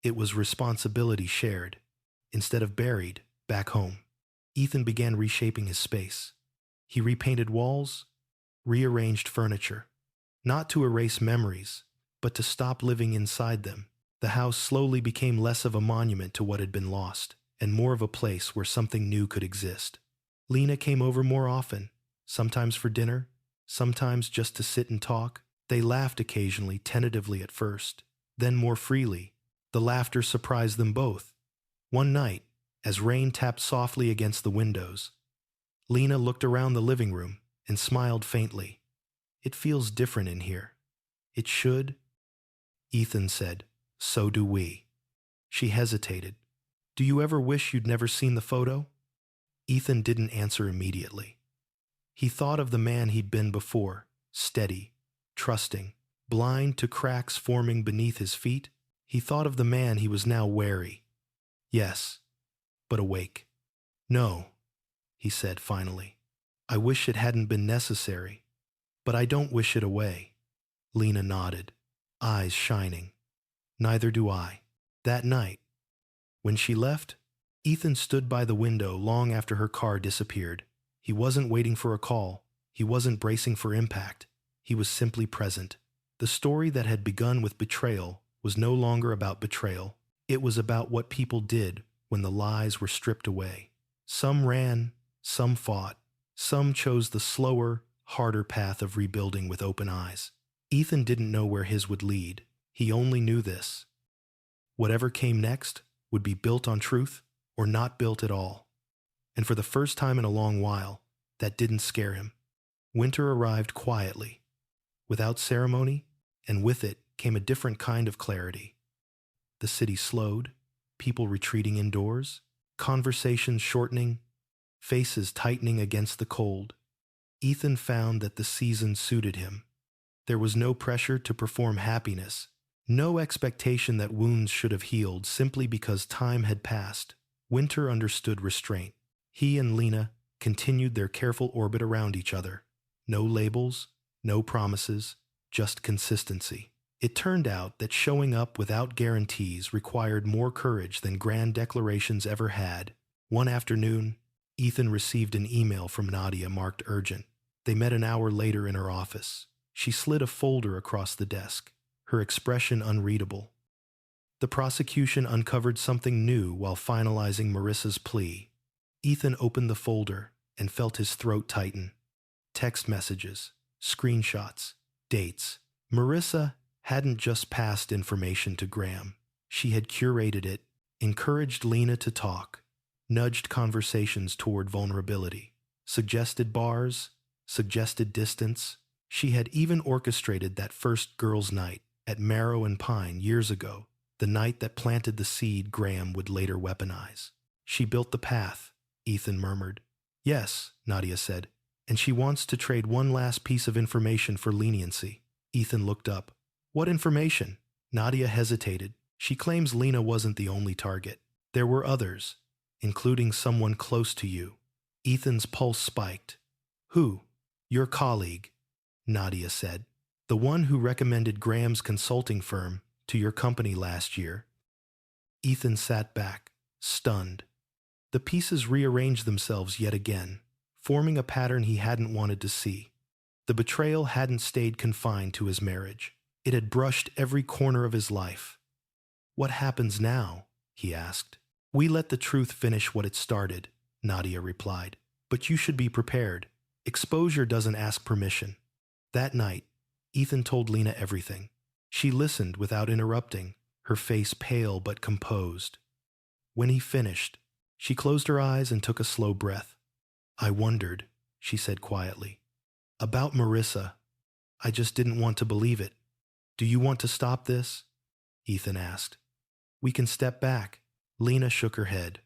It was responsibility shared. Instead of buried, back home. Ethan began reshaping his space. He repainted walls, rearranged furniture. Not to erase memories, but to stop living inside them. The house slowly became less of a monument to what had been lost, and more of a place where something new could exist. Lena came over more often, sometimes for dinner, sometimes just to sit and talk. They laughed occasionally, tentatively at first, then more freely. The laughter surprised them both. One night, as rain tapped softly against the windows, Lena looked around the living room and smiled faintly. "It feels different in here." "It should," Ethan said. "So do we." She hesitated. "Do you ever wish you'd never seen the photo?" Ethan didn't answer immediately. He thought of the man he'd been before, steady, trusting, blind to cracks forming beneath his feet. He thought of the man he was now wary. Yes, but awake. "No," he said finally. "I wish it hadn't been necessary, but I don't wish it away." Lena nodded, eyes shining. "Neither do I." That night, when she left, Ethan stood by the window long after her car disappeared. He wasn't waiting for a call. He wasn't bracing for impact. He was simply present. The story that had begun with betrayal was no longer about betrayal. It was about what people did when the lies were stripped away. Some ran, some fought, some chose the slower, harder path of rebuilding with open eyes. Ethan didn't know where his would lead. He only knew this. Whatever came next would be built on truth or not built at all. And for the first time in a long while, that didn't scare him. Winter arrived quietly, without ceremony, and with it came a different kind of clarity. The city slowed, people retreating indoors, conversations shortening, faces tightening against the cold. Ethan found that the season suited him. There was no pressure to perform happiness, no expectation that wounds should have healed simply because time had passed. Winter understood restraint. He and Lena continued their careful orbit around each other. No labels, no promises, just consistency. It turned out that showing up without guarantees required more courage than grand declarations ever had. One afternoon, Ethan received an email from Nadia marked urgent. They met an hour later in her office. She slid a folder across the desk, her expression unreadable. The prosecution uncovered something new while finalizing Marissa's plea. Ethan opened the folder and felt his throat tighten. Text messages, screenshots, dates. Marissa hadn't just passed information to Graham. She had curated it, encouraged Lena to talk, nudged conversations toward vulnerability, suggested bars, suggested distance. She had even orchestrated that first girls' night at Marrow and Pine years ago, the night that planted the seed Graham would later weaponize. She built the path, Ethan murmured. Yes, Nadia said, and she wants to trade one last piece of information for leniency. Ethan looked up. What information? Nadia hesitated. She claims Lena wasn't the only target. There were others, including someone close to you. Ethan's pulse spiked. Who? Your colleague, Nadia said. The one who recommended Graham's consulting firm to your company last year. Ethan sat back, stunned. The pieces rearranged themselves yet again, forming a pattern he hadn't wanted to see. The betrayal hadn't stayed confined to his marriage. It had brushed every corner of his life. What happens now? He asked. We let the truth finish what it started, Nadia replied. But you should be prepared. Exposure doesn't ask permission. That night, Ethan told Lena everything. She listened without interrupting, her face pale but composed. When he finished, she closed her eyes and took a slow breath. I wondered, she said quietly. About Marissa. I just didn't want to believe it. Do you want to stop this? Ethan asked. We can step back. Lena shook her head.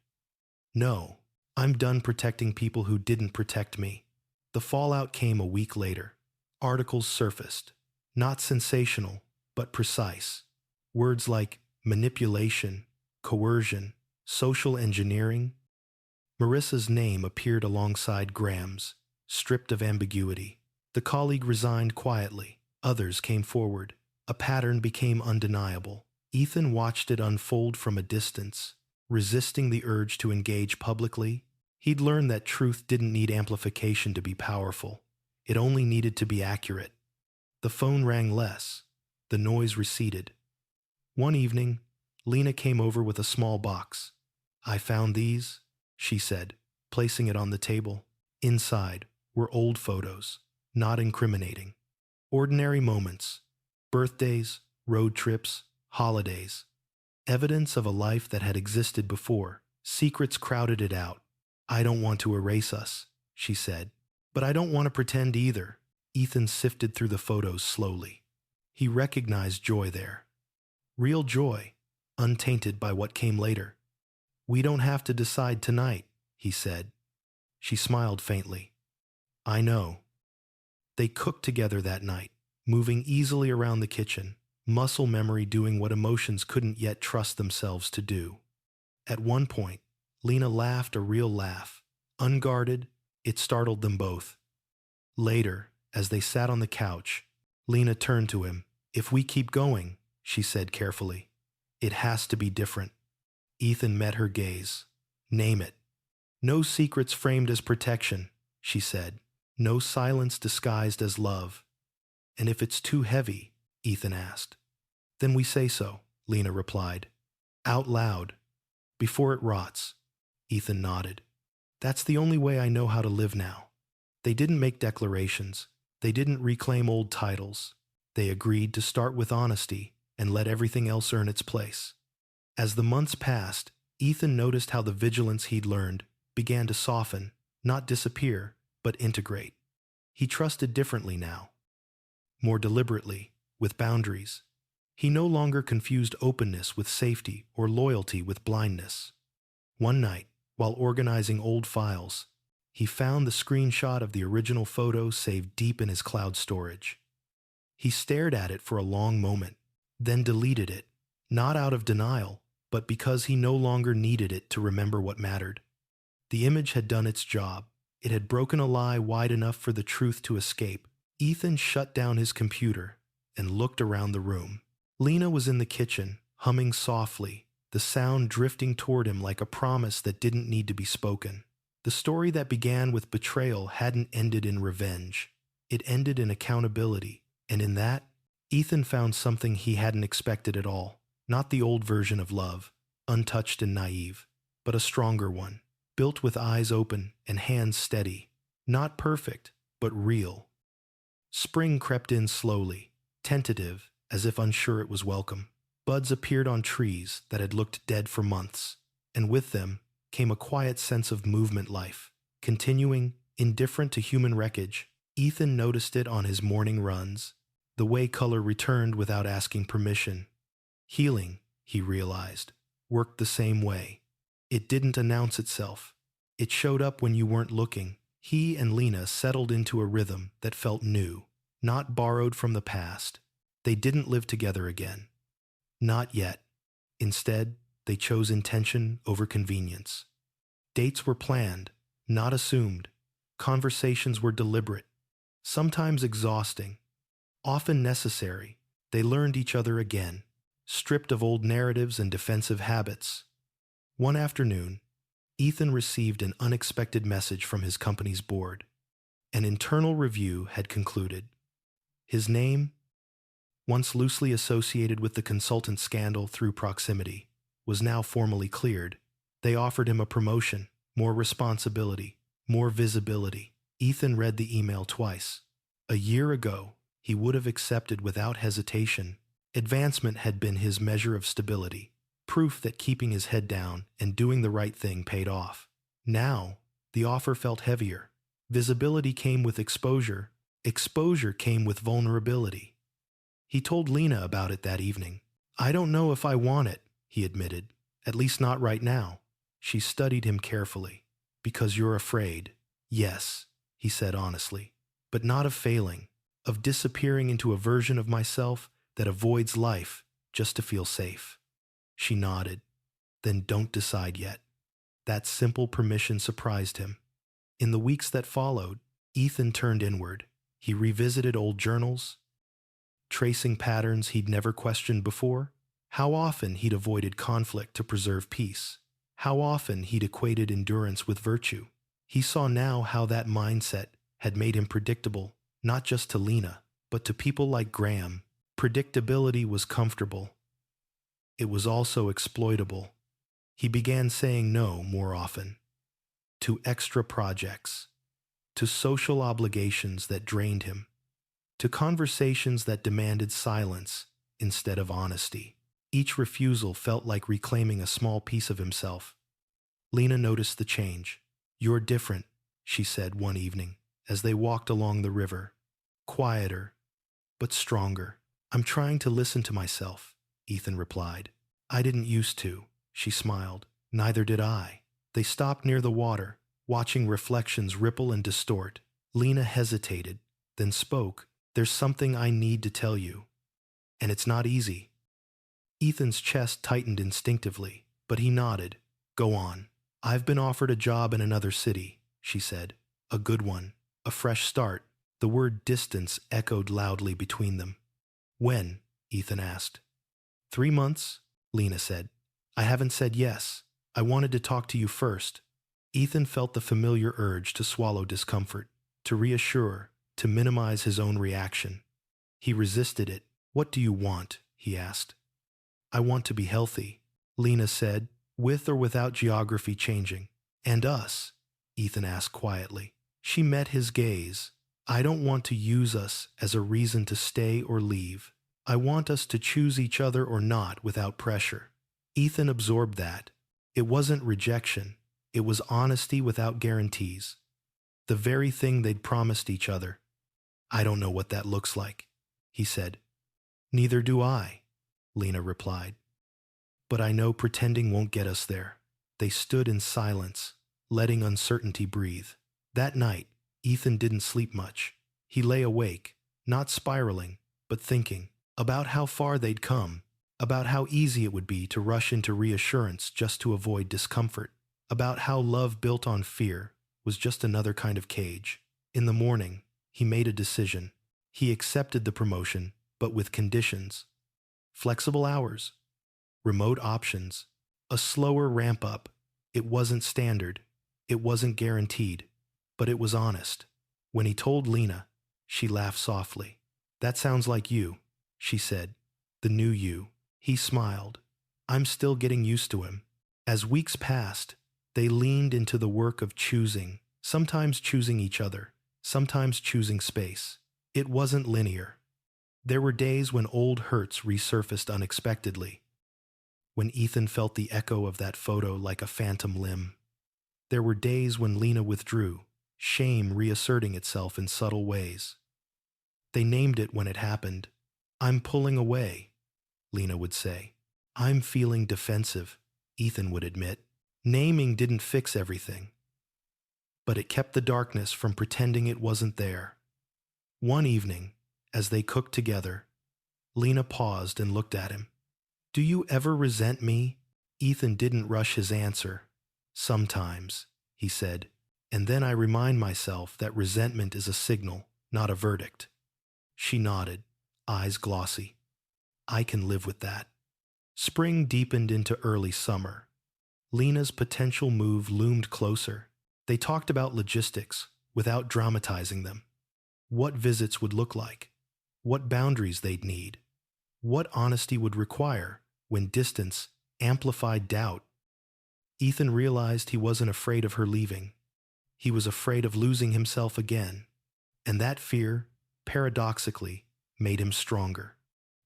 No, I'm done protecting people who didn't protect me. The fallout came a week later. Articles surfaced. Not sensational, but precise. Words like manipulation, coercion, social engineering. Marissa's name appeared alongside Graham's, stripped of ambiguity. The colleague resigned quietly. Others came forward. A pattern became undeniable. Ethan watched it unfold from a distance, resisting the urge to engage publicly. He'd learned that truth didn't need amplification to be powerful. It only needed to be accurate. The phone rang less. The noise receded. One evening, Lena came over with a small box. I found these, she said, placing it on the table. Inside were old photos, not incriminating. Ordinary moments, birthdays, road trips, holidays. Evidence of a life that had existed before. Secrets crowded it out. I don't want to erase us, she said. But I don't want to pretend either. Ethan sifted through the photos slowly. He recognized joy there. Real joy, untainted by what came later. We don't have to decide tonight, he said. She smiled faintly. I know. They cooked together that night, moving easily around the kitchen, muscle memory doing what emotions couldn't yet trust themselves to do. At one point, Lena laughed a real laugh. Unguarded, it startled them both. Later, as they sat on the couch, Lena turned to him. If we keep going, she said carefully, it has to be different. Ethan met her gaze. Name it. No secrets framed as protection, she said. No silence disguised as love. And if it's too heavy, Ethan asked. Then we say so, Lena replied. Out loud. Before it rots. Ethan nodded. That's the only way I know how to live now. They didn't make declarations. They didn't reclaim old titles. They agreed to start with honesty and let everything else earn its place. As the months passed, Ethan noticed how the vigilance he'd learned began to soften, not disappear, but integrate. He trusted differently now. More deliberately, with boundaries. He no longer confused openness with safety or loyalty with blindness. One night, while organizing old files, He found the screenshot of the original photo saved deep in his cloud storage. He stared at it for a long moment, then deleted it, not out of denial, but because he no longer needed it to remember what mattered. The image had done its job. It had broken a lie wide enough for the truth to escape. Ethan shut down his computer and looked around the room. Lena was in the kitchen, humming softly, the sound drifting toward him like a promise that didn't need to be spoken. The story that began with betrayal hadn't ended in revenge. It ended in accountability, and in that, Ethan found something he hadn't expected at all. Not the old version of love, untouched and naive, but a stronger one, built with eyes open and hands steady. Not perfect, but real. Spring crept in slowly, tentative, as if unsure it was welcome. Buds appeared on trees that had looked dead for months, and with them came a quiet sense of movement life. Continuing, indifferent to human wreckage, Ethan noticed it on his morning runs, the way color returned without asking permission. Healing, he realized, worked the same way. It didn't announce itself. It showed up when you weren't looking. He and Lena settled into a rhythm that felt new, not borrowed from the past. They didn't live together again. Not yet. Instead, they chose intention over convenience. Dates were planned, not assumed. Conversations were deliberate, sometimes exhausting, often necessary. They learned each other again, stripped of old narratives and defensive habits. One afternoon, Ethan received an unexpected message from his company's board. An internal review had concluded. His name, once loosely associated with the consultant scandal through proximity, was now formally cleared. They offered him a promotion, more responsibility, more visibility. Ethan read the email twice. A year ago, he would have accepted without hesitation. Advancement had been his measure of stability, proof that keeping his head down and doing the right thing paid off. Now, the offer felt heavier. Visibility came with exposure. Exposure came with vulnerability. He told Lena about it that evening. "I don't know if I want it," he admitted. "At least not right now." She studied him carefully. "Because you're afraid." "Yes," he said honestly, "but not of failing, of disappearing into a version of myself that avoids life just to feel safe." She nodded. "Then don't decide yet." That simple permission surprised him. In the weeks that followed, Ethan turned inward. He revisited old journals, tracing patterns he'd never questioned before. How often he'd avoided conflict to preserve peace. How often he'd equated endurance with virtue. He saw now how that mindset had made him predictable, not just to Lena, but to people like Graham. Predictability was comfortable. It was also exploitable. He began saying no more often. To extra projects. To social obligations that drained him. To conversations that demanded silence instead of honesty. Each refusal felt like reclaiming a small piece of himself. Lena noticed the change. "You're different," she said one evening, as they walked along the river. "Quieter, but stronger." "I'm trying to listen to myself," Ethan replied. "I didn't used to," she smiled. "Neither did I." They stopped near the water, watching reflections ripple and distort. Lena hesitated, then spoke. "There's something I need to tell you. And it's not easy." Ethan's chest tightened instinctively, but he nodded. "Go on." "I've been offered a job in another city," she said. "A good one. A fresh start." The word distance echoed loudly between them. "When?" Ethan asked. 3 months, Lena said. "I haven't said yes. I wanted to talk to you first." Ethan felt the familiar urge to swallow discomfort, to reassure, to minimize his own reaction. He resisted it. "What do you want?" he asked. "I want to be healthy," Lena said, with or without geography changing. "And us?" Ethan asked quietly. She met his gaze. "I don't want to use us as a reason to stay or leave. I want us to choose each other or not without pressure." Ethan absorbed that. It wasn't rejection. It was honesty without guarantees. The very thing they'd promised each other. "I don't know what that looks like," he said. "Neither do I," Lena replied. "But I know pretending won't get us there." They stood in silence, letting uncertainty breathe. That night, Ethan didn't sleep much. He lay awake, not spiraling, but thinking about how far they'd come, about how easy it would be to rush into reassurance just to avoid discomfort, about how love built on fear was just another kind of cage. In the morning, he made a decision. He accepted the promotion, but with conditions. Flexible hours, remote options, a slower ramp up. It wasn't standard, it wasn't guaranteed, but it was honest. When he told Lena, she laughed softly. "That sounds like you," she said. "The new you." He smiled. "I'm still getting used to him." As weeks passed, they leaned into the work of choosing, sometimes choosing each other, sometimes choosing space. It wasn't linear. There were days when old hurts resurfaced unexpectedly, when Ethan felt the echo of that photo like a phantom limb. There were days when Lena withdrew, shame reasserting itself in subtle ways. They named it when it happened. "I'm pulling away," Lena would say. "I'm feeling defensive," Ethan would admit. Naming didn't fix everything, but it kept the darkness from pretending it wasn't there. One evening, as they cooked together, Lena paused and looked at him. "Do you ever resent me?" Ethan didn't rush his answer. "Sometimes," he said, "and then I remind myself that resentment is a signal, not a verdict." She nodded, eyes glossy. "I can live with that." Spring deepened into early summer. Lena's potential move loomed closer. They talked about logistics without dramatizing them. What visits would look like, what boundaries they'd need, what honesty would require when distance amplified doubt. Ethan realized he wasn't afraid of her leaving. He was afraid of losing himself again, and that fear, paradoxically, made him stronger.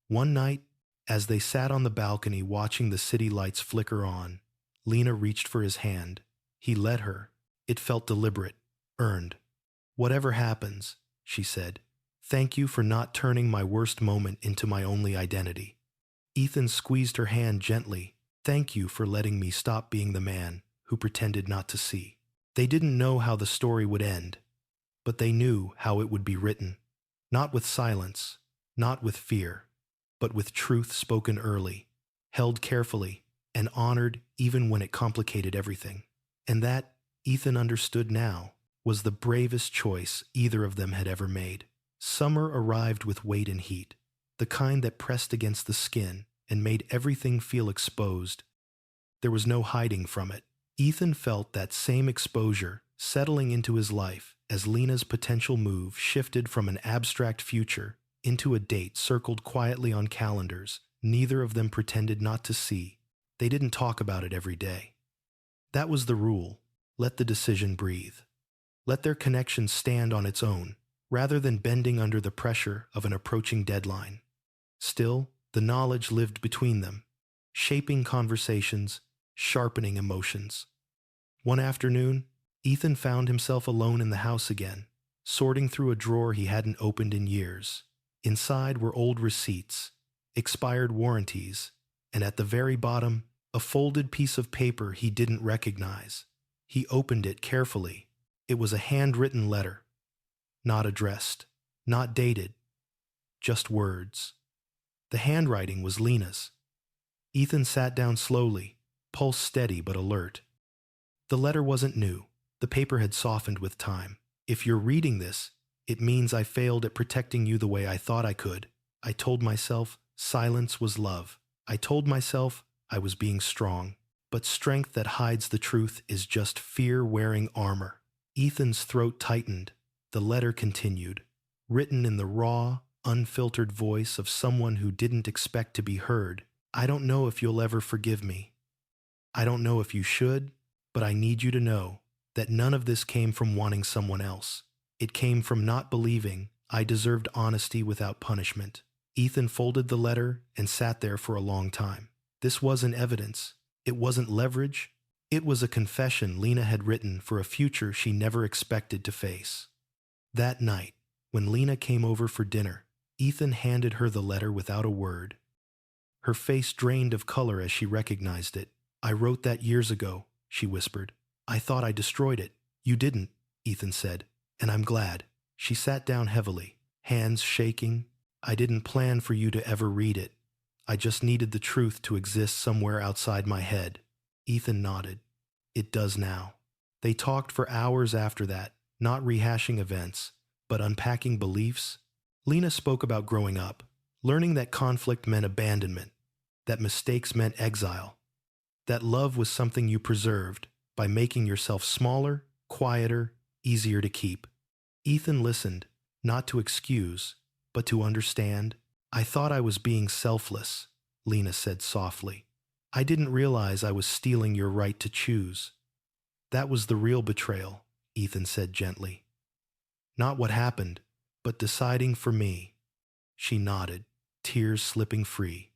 One night, as they sat on the balcony watching the city lights flicker on, Lena reached for his hand. He let her. It felt deliberate, earned. "Whatever happens," she said, "thank you for not turning my worst moment into my only identity." Ethan squeezed her hand gently. "Thank you for letting me stop being the man who pretended not to see." They didn't know how the story would end, but they knew how it would be written. Not with silence, not with fear, but with truth spoken early, held carefully, and honored even when it complicated everything. And that, Ethan understood now, was the bravest choice either of them had ever made. Summer arrived with weight and heat, the kind that pressed against the skin and made everything feel exposed. There was no hiding from it. Ethan felt that same exposure settling into his life as Lena's potential move shifted from an abstract future into a date circled quietly on calendars neither of them pretended not to see. They didn't talk about it every day. That was the rule. Let the decision breathe. Let their connection stand on its own, rather than bending under the pressure of an approaching deadline. Still, the knowledge lived between them, shaping conversations, sharpening emotions. One afternoon, Ethan found himself alone in the house again, sorting through a drawer he hadn't opened in years. Inside were old receipts, expired warranties, and at the very bottom, a folded piece of paper he didn't recognize. He opened it carefully. It was a handwritten letter, not addressed, not dated, just words. The handwriting was Lena's. Ethan sat down slowly, pulse steady but alert. The letter wasn't new. The paper had softened with time. "If you're reading this, it means I failed at protecting you the way I thought I could. I told myself silence was love. I told myself I was being strong. But strength that hides the truth is just fear wearing armor." Ethan's throat tightened. The letter continued, written in the raw, unfiltered voice of someone who didn't expect to be heard. "I don't know if you'll ever forgive me. I don't know if you should, but I need you to know that none of this came from wanting someone else. It came from not believing I deserved honesty without punishment." Ethan folded the letter and sat there for a long time. This wasn't evidence. It wasn't leverage. It was a confession Lena had written for a future she never expected to face. That night, when Lena came over for dinner, Ethan handed her the letter without a word. Her face drained of color as she recognized it. "I wrote that years ago," she whispered. "I thought I destroyed it." "You didn't," Ethan said, and I'm glad. She sat down heavily, hands shaking. I didn't plan for you to ever read it. I just needed the truth to exist somewhere outside my head. Ethan nodded. It does now. They talked for hours after that, not rehashing events, but unpacking beliefs. Lena spoke about growing up, learning that conflict meant abandonment, that mistakes meant exile, that love was something you preserved by making yourself smaller, quieter, easier to keep. Ethan listened, not to excuse, but to understand. I thought I was being selfless, Lena said softly. I didn't realize I was stealing your right to choose. That was the real betrayal, Ethan said gently. Not what happened, but deciding for me. She nodded, tears slipping free.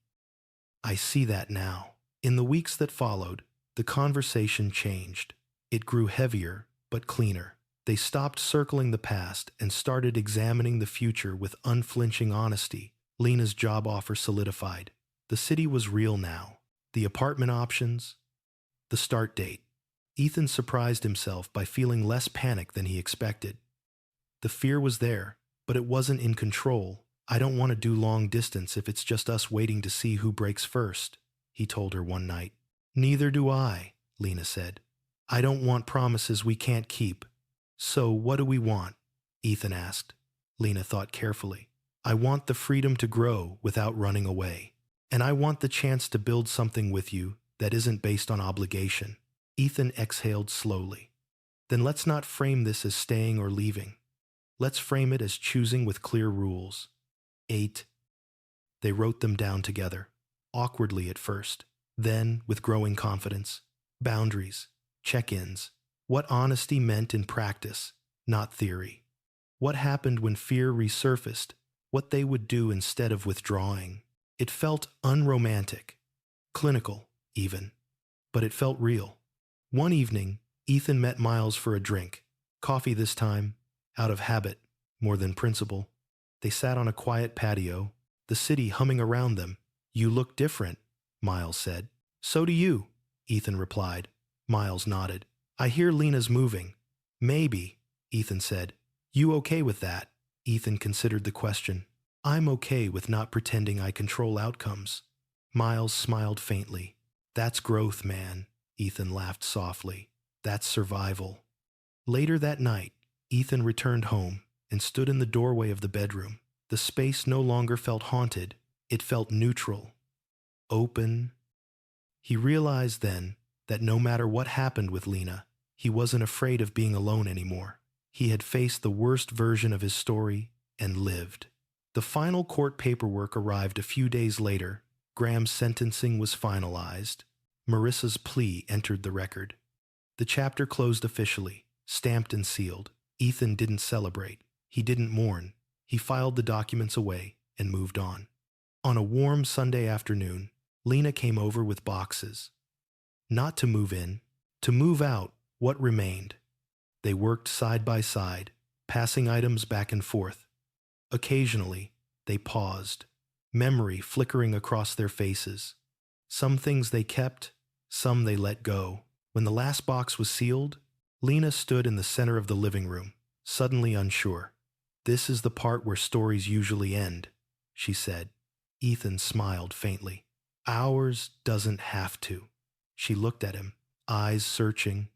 I see that now. In the weeks that followed, the conversation changed. It grew heavier, but cleaner. They stopped circling the past and started examining the future with unflinching honesty. Lena's job offer solidified. The city was real now. The apartment options, the start date. Ethan surprised himself by feeling less panic than he expected. The fear was there, but it wasn't in control. I don't want to do long distance if it's just us waiting to see who breaks first, he told her one night. Neither do I, Lena said. I don't want promises we can't keep. So what do we want? Ethan asked. Lena thought carefully. I want the freedom to grow without running away. And I want the chance to build something with you that isn't based on obligation. Ethan exhaled slowly. Then let's not frame this as staying or leaving. Let's frame it as choosing with clear rules. 8. They wrote them down together, awkwardly at first, then with growing confidence. Boundaries, check-ins, what honesty meant in practice, not theory. What happened when fear resurfaced, what they would do instead of withdrawing. It felt unromantic, clinical even, but it felt real. One evening, Ethan met Miles for a drink, coffee this time, out of habit, more than principle. They sat on a quiet patio, the city humming around them. You look different, Miles said. So do you, Ethan replied. Miles nodded. I hear Lena's moving. Maybe, Ethan said. You okay with that? Ethan considered the question. I'm okay with not pretending I control outcomes. Miles smiled faintly. That's growth, man, Ethan laughed softly. That's survival. Later that night, Ethan returned home and stood in the doorway of the bedroom. The space no longer felt haunted. It felt neutral, open. He realized then that no matter what happened with Lena, he wasn't afraid of being alone anymore. He had faced the worst version of his story and lived. The final court paperwork arrived a few days later. Graham's sentencing was finalized. Marissa's plea entered the record. The chapter closed officially, stamped and sealed. Ethan didn't celebrate. He didn't mourn. He filed the documents away and moved on. On a warm Sunday afternoon, Lena came over with boxes. Not to move in, to move out what remained. They worked side by side, passing items back and forth. Occasionally, they paused, memory flickering across their faces. Some things they kept, some they let go. When the last box was sealed, Lena stood in the center of the living room, suddenly unsure. This is the part where stories usually end, she said. Ethan smiled faintly. Ours doesn't have to. She looked at him, eyes searching.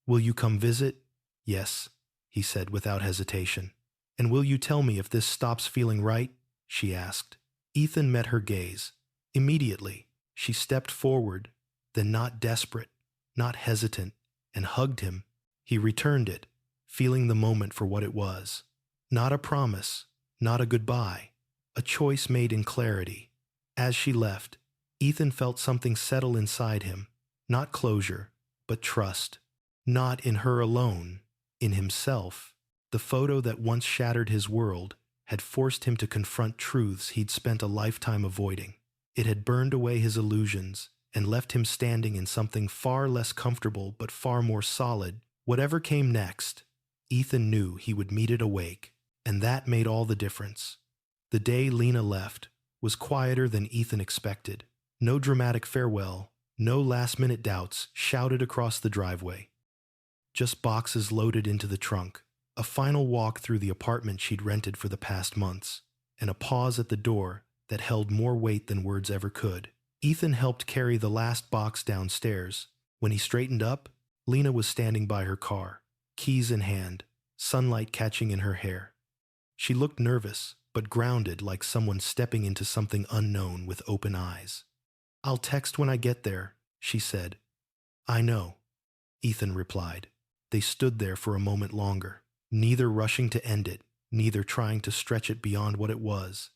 Will you come visit? Yes, he said without hesitation. And will you tell me if this stops feeling right? She asked. Ethan met her gaze. Immediately, she stepped forward, then not desperate, not hesitant, and hugged him. He returned it, feeling the moment for what it was. Not a promise, not a goodbye, a choice made in clarity. As she left, Ethan felt something settle inside him, not closure, but trust. Not in her alone, in himself. The photo that once shattered his world had forced him to confront truths he'd spent a lifetime avoiding. It had burned away his illusions and left him standing in something far less comfortable but far more solid. Whatever came next, Ethan knew he would meet it awake, and that made all the difference. The day Lena left was quieter than Ethan expected. No dramatic farewell, no last-minute doubts shouted across the driveway. just boxes loaded into the trunk, a final walk through the apartment she'd rented for the past months, and a pause at the door that held more weight than words ever could. Ethan helped carry the last box downstairs. When he straightened up, Lena was standing by her car, keys in hand, sunlight catching in her hair. She looked nervous, but grounded, like someone stepping into something unknown with open eyes. "I'll text when I get there," she said. "I know," Ethan replied. They stood there for a moment longer, neither rushing to end it, neither trying to stretch it beyond what it was.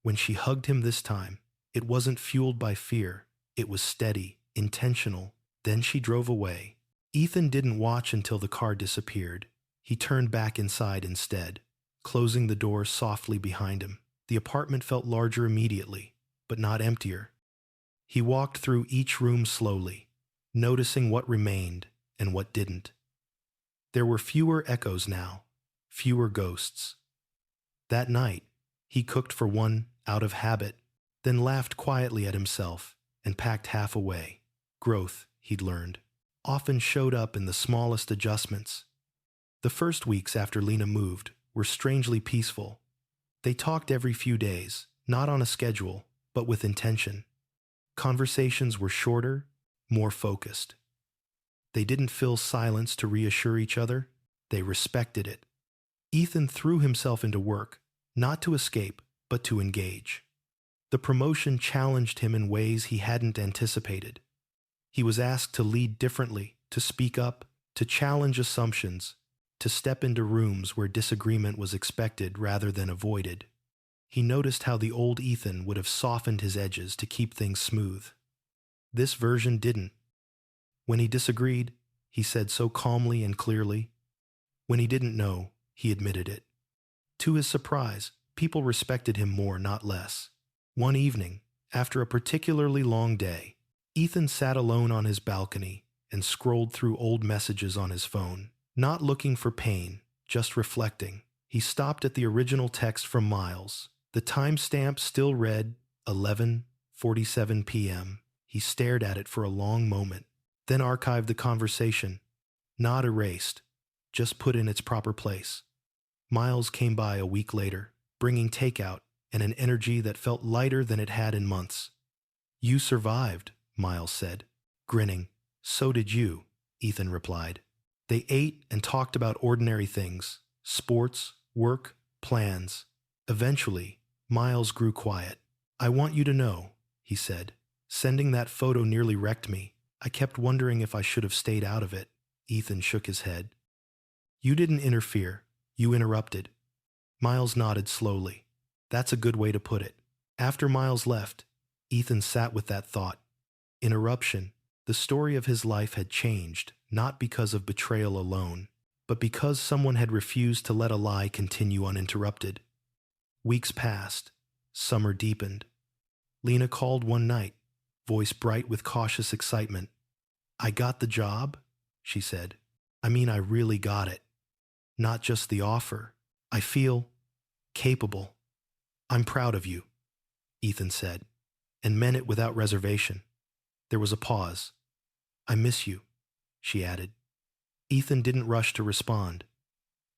When she hugged him this time, it wasn't fueled by fear. It was steady, intentional. Then she drove away. Ethan didn't watch until the car disappeared. He turned back inside instead, closing the door softly behind him. The apartment felt larger immediately, but not emptier. He walked through each room slowly, noticing what remained and what didn't. There were fewer echoes now, fewer ghosts. That night, he cooked for one out of habit, then laughed quietly at himself and packed half away. Growth, he'd learned, often showed up in the smallest adjustments. The first weeks after Lena moved were strangely peaceful. They talked every few days, not on a schedule, but with intention. Conversations were shorter, more focused. They didn't fill silence to reassure each other. They respected it. Ethan threw himself into work, not to escape, but to engage. The promotion challenged him in ways he hadn't anticipated. He was asked to lead differently, to speak up, to challenge assumptions, to step into rooms where disagreement was expected rather than avoided. He noticed how the old Ethan would have softened his edges to keep things smooth. This version didn't. When he disagreed, he said so calmly and clearly. When he didn't know, he admitted it. To his surprise, people respected him more, not less. One evening, after a particularly long day, Ethan sat alone on his balcony and scrolled through old messages on his phone, not looking for pain, just reflecting. He stopped at the original text from Miles. The timestamp still read 11:47 p.m. He stared at it for a long moment, then archived the conversation. Not erased, just put in its proper place. Miles came by a week later, bringing takeout and an energy that felt lighter than it had in months. "You survived," Miles said, grinning. "So did you," Ethan replied. They ate and talked about ordinary things, sports, work, plans. Eventually, Miles grew quiet. "I want you to know," he said. "Sending that photo nearly wrecked me. I kept wondering if I should have stayed out of it." Ethan shook his head. "You didn't interfere. You interrupted." Miles nodded slowly. "That's a good way to put it." After Miles left, Ethan sat with that thought. Interruption. The story of his life had changed, not because of betrayal alone, but because someone had refused to let a lie continue uninterrupted. Weeks passed. Summer deepened. Lena called one night, voice bright with cautious excitement. "I got the job," she said. "I mean, I really got it. Not just the offer. I feel capable. I'm proud of you," Ethan said, and meant it without reservation. There was a pause. "I miss you," she added. Ethan didn't rush to respond.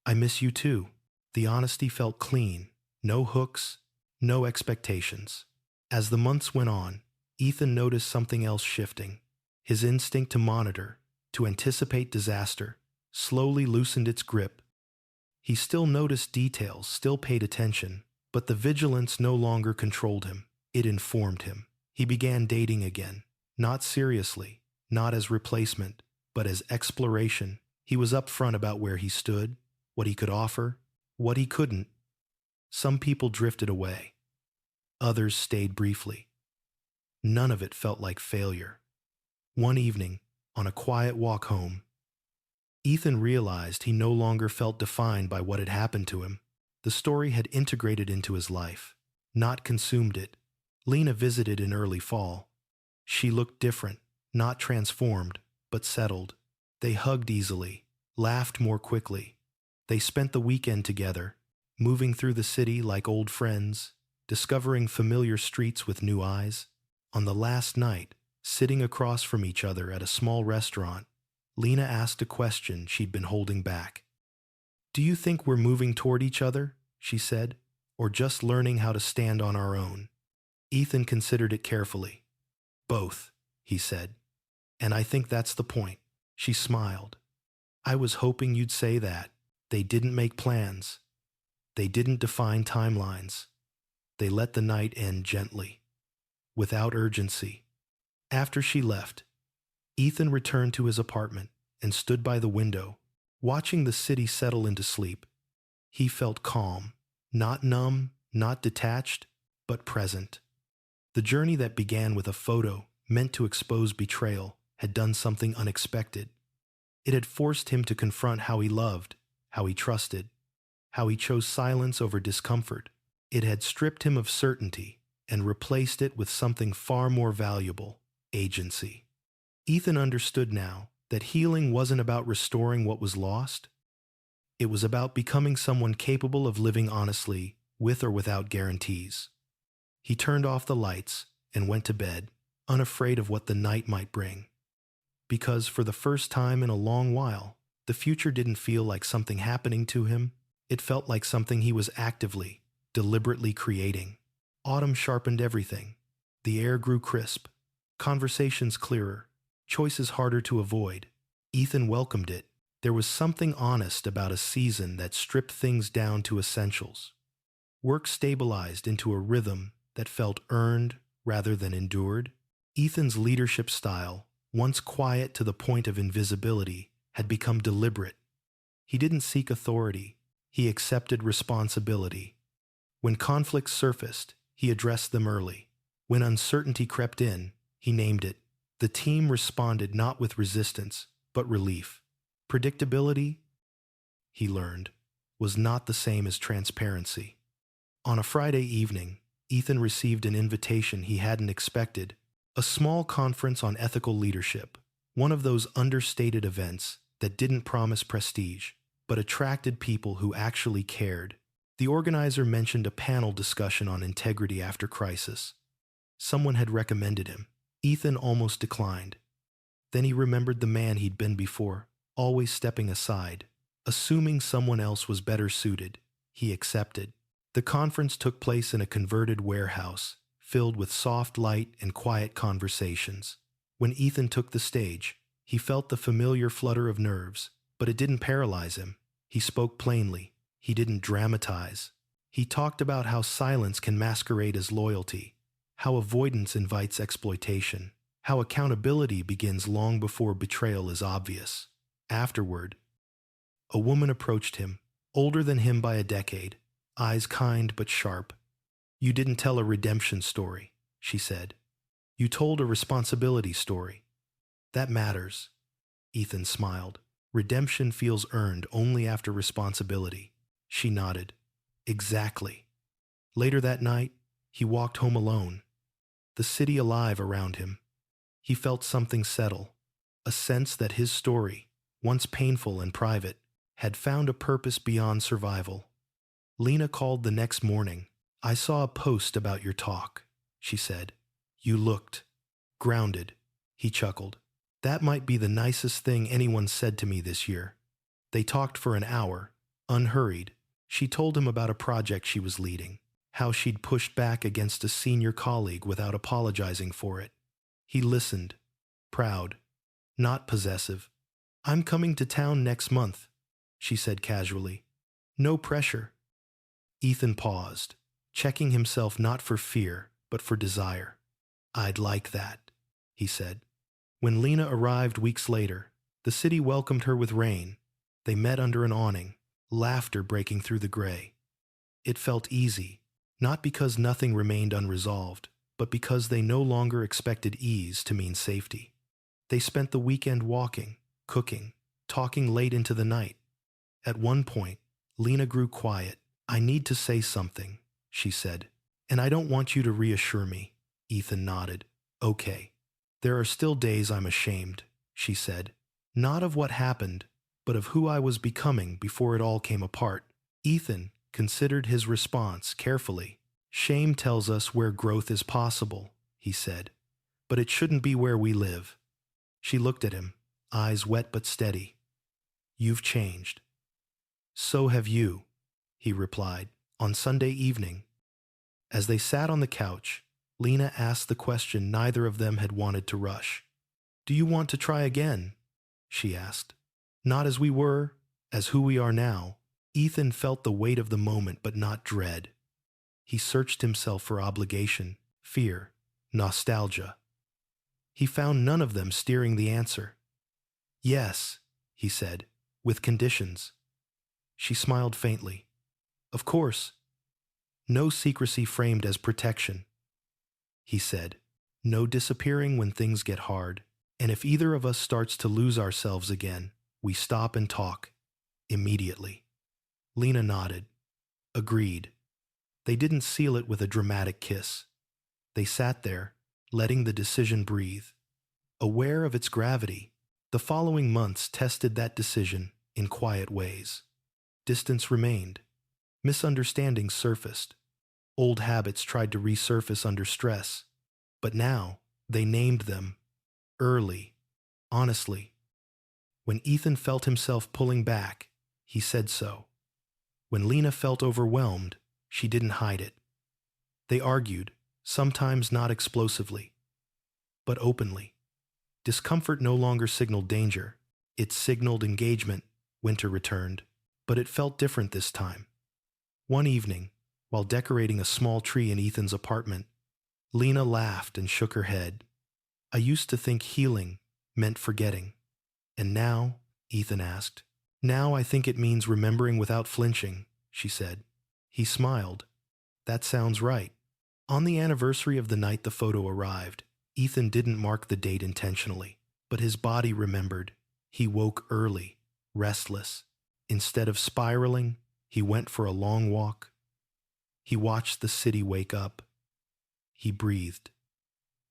"I miss you too." The honesty felt clean. No hooks, no expectations. As the months went on, Ethan noticed something else shifting. His instinct to monitor, to anticipate disaster, slowly loosened its grip. He still noticed details, still paid attention, but the vigilance no longer controlled him. It informed him. He began dating again, not seriously, not as replacement, but as exploration. He was upfront about where he stood, what he could offer, what he couldn't. Some people drifted away. Others stayed briefly. None of it felt like failure. One evening, on a quiet walk home, Ethan realized he no longer felt defined by what had happened to him. The story had integrated into his life, not consumed it. Lena visited in early fall. She looked different, not transformed, but settled. They hugged easily, laughed more quickly. They spent the weekend together, moving through the city like old friends, discovering familiar streets with new eyes. On the last night, sitting across from each other at a small restaurant, Lena asked a question she'd been holding back. "Do you think we're moving toward each other?" she said, "or just learning how to stand on our own?" Ethan considered it carefully. "Both," he said. "And I think that's the point." She smiled. "I was hoping you'd say that. They didn't make plans. They didn't define timelines. They let the night end gently, without urgency." After she left, Ethan returned to his apartment and stood by the window, watching the city settle into sleep. He felt calm, not numb, not detached, but present. The journey that began with a photo meant to expose betrayal had done something unexpected. It had forced him to confront how he loved, how he trusted, how he chose silence over discomfort. It had stripped him of certainty and replaced it with something far more valuable: agency. Ethan understood now that healing wasn't about restoring what was lost. It was about becoming someone capable of living honestly, with or without guarantees. He turned off the lights and went to bed, unafraid of what the night might bring. Because for the first time in a long while, the future didn't feel like something happening to him. It felt like something he was actively, deliberately creating. Autumn sharpened everything. The air grew crisp, conversations clearer, choices harder to avoid. Ethan welcomed it. There was something honest about a season that stripped things down to essentials. Work stabilized into a rhythm that felt earned rather than endured. Ethan's leadership style, once quiet to the point of invisibility, had become deliberate. He didn't seek authority, he accepted responsibility. When conflicts surfaced, he addressed them early. When uncertainty crept in, he named it. The team responded not with resistance, but relief. Predictability, he learned, was not the same as transparency. On a Friday evening, Ethan received an invitation he hadn't expected: a small conference on ethical leadership, one of those understated events that didn't promise prestige, but attracted people who actually cared. The organizer mentioned a panel discussion on integrity after crisis. Someone had recommended him. Ethan almost declined. Then he remembered the man he'd been before, always stepping aside. Assuming someone else was better suited, he accepted. The conference took place in a converted warehouse, filled with soft light and quiet conversations. When Ethan took the stage, he felt the familiar flutter of nerves, but it didn't paralyze him. He spoke plainly. He didn't dramatize. He talked about how silence can masquerade as loyalty, how avoidance invites exploitation, how accountability begins long before betrayal is obvious. Afterward, a woman approached him, older than him by a decade, eyes kind but sharp. "You didn't tell a redemption story," she said. "You told a responsibility story. That matters." Ethan smiled. "Redemption feels earned only after responsibility." She nodded. "Exactly." Later that night, he walked home alone, the city alive around him. He felt something settle, a sense that his story, once painful and private, had found a purpose beyond survival. Lena called the next morning. "I saw a post about your talk," she said. "You looked grounded." He chuckled. "That might be the nicest thing anyone said to me this year." They talked for an hour, unhurried. She told him about a project she was leading, how she'd pushed back against a senior colleague without apologizing for it. He listened, proud, not possessive. "I'm coming to town next month," she said casually. "No pressure." Ethan paused, checking himself not for fear, but for desire. "I'd like that," he said. When Lena arrived weeks later, the city welcomed her with rain. They met under an awning, laughter breaking through the gray. It felt easy, not because nothing remained unresolved, but because they no longer expected ease to mean safety. They spent the weekend walking, cooking, talking late into the night. At one point, Lena grew quiet. "I need to say something," she said. "And I don't want you to reassure me." Ethan nodded. "Okay. There are still days I'm ashamed," she said. "Not of what happened, but of who I was becoming before it all came apart." Ethan considered his response carefully. "Shame tells us where growth is possible," he said, "but it shouldn't be where we live." She looked at him, eyes wet but steady. "You've changed." "So have you," he replied. On Sunday evening, as they sat on the couch, Lena asked the question neither of them had wanted to rush. "Do you want to try again?" she asked. "Not as we were, as who we are now." Ethan felt the weight of the moment but not dread. He searched himself for obligation, fear, nostalgia. He found none of them steering the answer. "Yes," he said, "with conditions." She smiled faintly. "Of course. No secrecy framed as protection," he said. "No disappearing when things get hard. And if either of us starts to lose ourselves again, we stop and talk. Immediately." Lena nodded. Agreed. They didn't seal it with a dramatic kiss. They sat there, letting the decision breathe. Aware of its gravity, the following months tested that decision in quiet ways. Distance remained. Misunderstandings surfaced. Old habits tried to resurface under stress. But now, they named them. Early. Honestly. When Ethan felt himself pulling back, he said so. When Lena felt overwhelmed, she didn't hide it. They argued, sometimes not explosively, but openly. Discomfort no longer signaled danger. It signaled engagement, winter returned. But it felt different this time. One evening, while decorating a small tree in Ethan's apartment, Lena laughed and shook her head. "I used to think healing meant forgetting. And now," Ethan asked. "Now I think it means remembering without flinching," she said. He smiled. "That sounds right." On the anniversary of the night the photo arrived, Ethan didn't mark the date intentionally, but his body remembered. He woke early, restless. Instead of spiraling, he went for a long walk. He watched the city wake up. He breathed.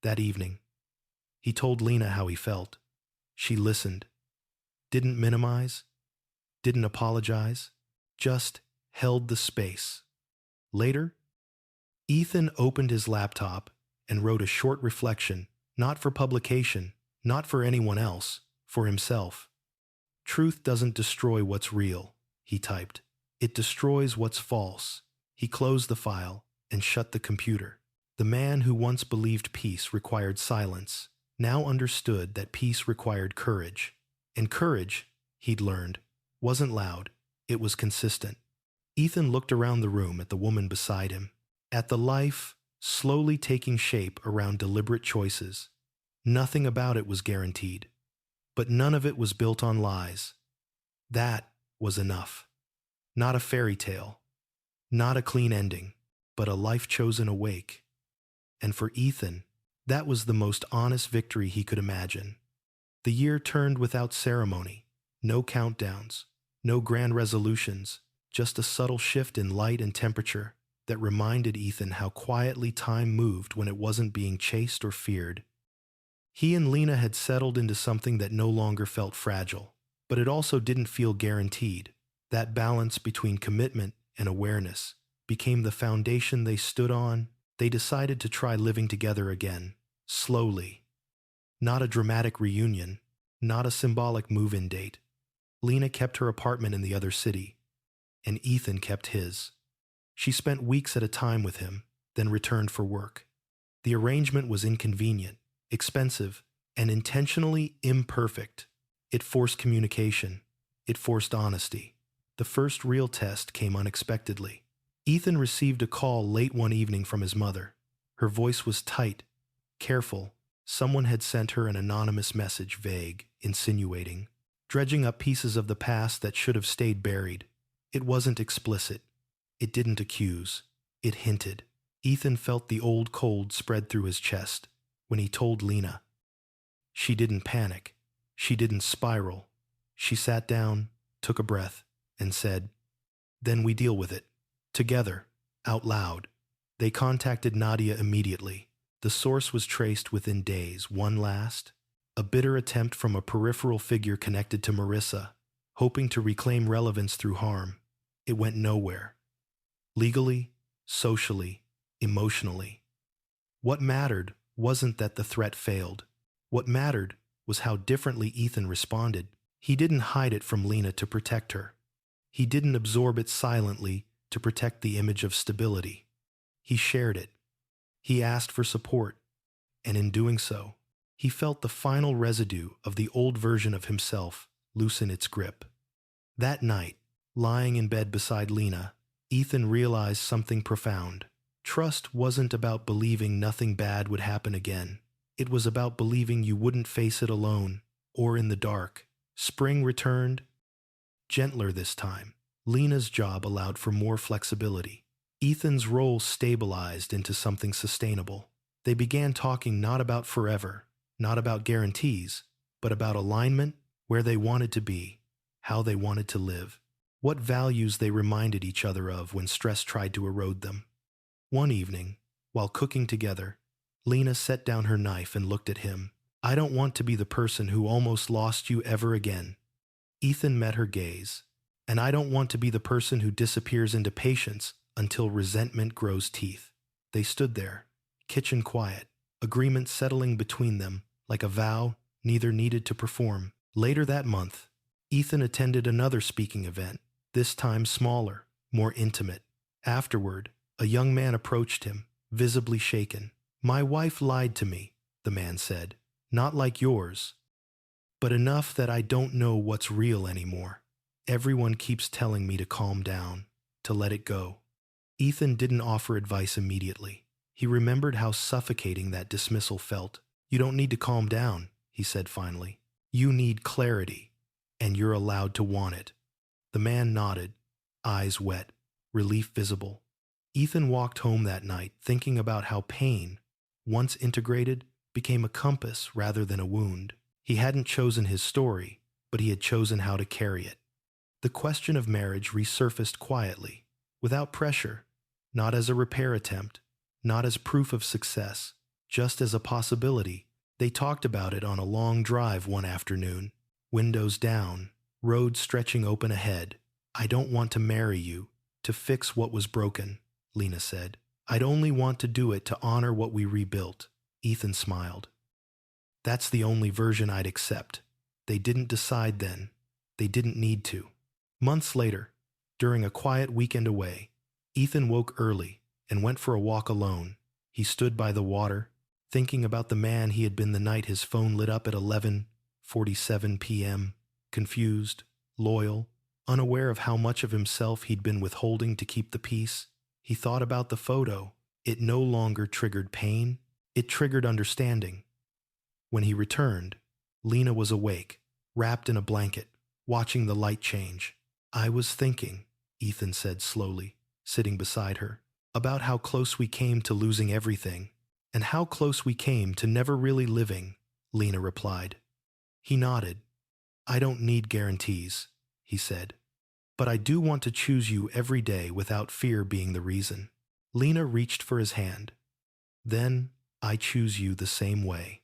That evening, he told Lena how he felt. She listened. Didn't minimize. Didn't apologize. Just held the space. Later, Ethan opened his laptop and wrote a short reflection, not for publication, not for anyone else, for himself. "Truth doesn't destroy what's real," he typed. "It destroys what's false." He closed the file and shut the computer. The man who once believed peace required silence now understood that peace required courage. And courage, he'd learned, wasn't loud, it was consistent. Ethan looked around the room at the woman beside him, at the life slowly taking shape around deliberate choices. Nothing about it was guaranteed, but none of it was built on lies. That was enough. Not a fairy tale, not a clean ending, but a life chosen awake. And for Ethan, that was the most honest victory he could imagine. The year turned without ceremony, no countdowns, no grand resolutions, just a subtle shift in light and temperature that reminded Ethan how quietly time moved when it wasn't being chased or feared. He and Lena had settled into something that no longer felt fragile, but it also didn't feel guaranteed. That balance between commitment and awareness became the foundation they stood on. They decided to try living together again, slowly. Not a dramatic reunion, not a symbolic move-in date. Lena kept her apartment in the other city, and Ethan kept his. She spent weeks at a time with him, then returned for work. The arrangement was inconvenient, expensive, and intentionally imperfect. It forced communication. It forced honesty. The first real test came unexpectedly. Ethan received a call late one evening from his mother. Her voice was tight, careful. Someone had sent her an anonymous message, vague, insinuating, dredging up pieces of the past that should have stayed buried. It wasn't explicit. It didn't accuse. It hinted. Ethan felt the old cold spread through his chest when he told Lena. She didn't panic. She didn't spiral. She sat down, took a breath, and said, "Then we deal with it. Together, out loud." They contacted Nadia immediately. The source was traced within days. One last, a bitter attempt from a peripheral figure connected to Marissa, hoping to reclaim relevance through harm. It went nowhere. Legally, socially, emotionally. What mattered wasn't that the threat failed. What mattered was how differently Ethan responded. He didn't hide it from Lena to protect her. He didn't absorb it silently to protect the image of stability. He shared it. He asked for support, and in doing so, he felt the final residue of the old version of himself loosen its grip. That night, lying in bed beside Lena, Ethan realized something profound. Trust wasn't about believing nothing bad would happen again. It was about believing you wouldn't face it alone or in the dark. Spring returned, gentler this time. Lena's job allowed for more flexibility. Ethan's role stabilized into something sustainable. They began talking not about forever, not about guarantees, but about alignment, where they wanted to be, how they wanted to live, what values they reminded each other of when stress tried to erode them. One evening, while cooking together, Lena set down her knife and looked at him. "I don't want to be the person who almost lost you ever again." Ethan met her gaze. "And I don't want to be the person who disappears into patience until resentment grows teeth." They stood there, kitchen quiet, agreement settling between them like a vow neither needed to perform. Later that month, Ethan attended another speaking event, this time smaller, more intimate. Afterward, a young man approached him, visibly shaken. "My wife lied to me," the man said. "Not like yours, but enough that I don't know what's real anymore. Everyone keeps telling me to calm down, to let it go." Ethan didn't offer advice immediately. He remembered how suffocating that dismissal felt. "You don't need to calm down," he said finally. "You need clarity, and you're allowed to want it." The man nodded, eyes wet, relief visible. Ethan walked home that night thinking about how pain, once integrated, became a compass rather than a wound. He hadn't chosen his story, but he had chosen how to carry it. The question of marriage resurfaced quietly, without pressure, not as a repair attempt, not as proof of success, just as a possibility. They talked about it on a long drive one afternoon, windows down, road stretching open ahead. "I don't want to marry you to fix what was broken," Lena said. "I'd only want to do it to honor what we rebuilt." Ethan smiled. "That's the only version I'd accept." They didn't decide then. They didn't need to. Months later, during a quiet weekend away, Ethan woke early and went for a walk alone. He stood by the water, thinking about the man he had been the night his phone lit up at 11:47 p.m., confused, loyal, unaware of how much of himself he'd been withholding to keep the peace. He thought about the photo. It no longer triggered pain. It triggered understanding. When he returned, Lena was awake, wrapped in a blanket, watching the light change. "I was thinking," Ethan said slowly, sitting beside her, "about how close we came to losing everything, and how close we came to never really living," Lena replied. He nodded. "I don't need guarantees," he said, "but I do want to choose you every day without fear being the reason." Lena reached for his hand. "Then I choose you the same way."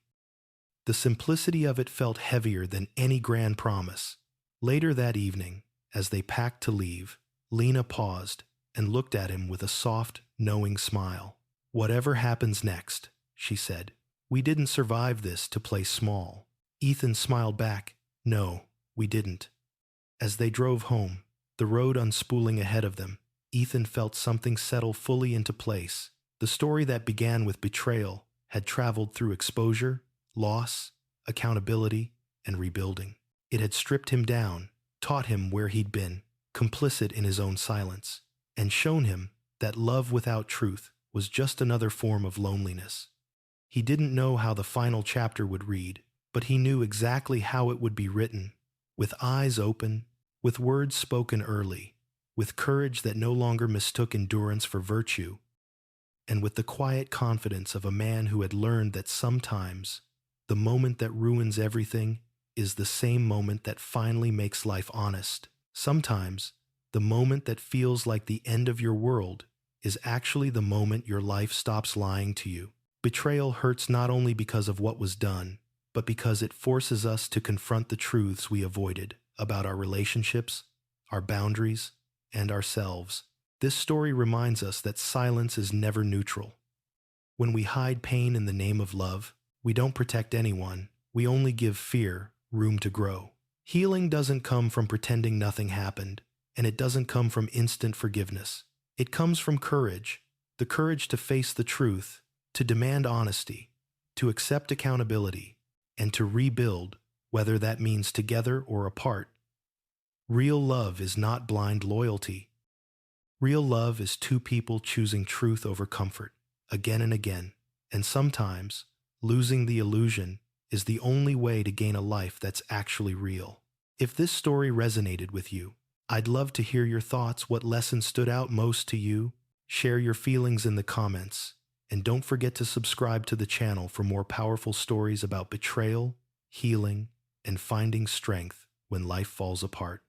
The simplicity of it felt heavier than any grand promise. Later that evening, as they packed to leave, Lena paused and looked at him with a soft, knowing smile. "Whatever happens next," she said, "we didn't survive this to play small." Ethan smiled back. "No, we didn't." As they drove home, the road unspooling ahead of them, Ethan felt something settle fully into place. The story that began with betrayal had traveled through exposure, loss, accountability, and rebuilding. It had stripped him down, taught him where he'd been, complicit in his own silence, and shown him that love without truth was just another form of loneliness. He didn't know how the final chapter would read, but he knew exactly how it would be written, with eyes open, with words spoken early, with courage that no longer mistook endurance for virtue, and with the quiet confidence of a man who had learned that sometimes the moment that ruins everything is the same moment that finally makes life honest. Sometimes the moment that feels like the end of your world is actually the moment your life stops lying to you. Betrayal hurts not only because of what was done, but because it forces us to confront the truths we avoided about our relationships, our boundaries, and ourselves. This story reminds us that silence is never neutral. When we hide pain in the name of love, we don't protect anyone, we only give fear room to grow. Healing doesn't come from pretending nothing happened, and it doesn't come from instant forgiveness. It comes from courage, the courage to face the truth, to demand honesty, to accept accountability, and to rebuild, whether that means together or apart. Real love is not blind loyalty. Real love is two people choosing truth over comfort, again and again, and sometimes, losing the illusion is the only way to gain a life that's actually real. If this story resonated with you, I'd love to hear your thoughts. What lesson stood out most to you? Share your feelings in the comments, and don't forget to subscribe to the channel for more powerful stories about betrayal, healing, and finding strength when life falls apart.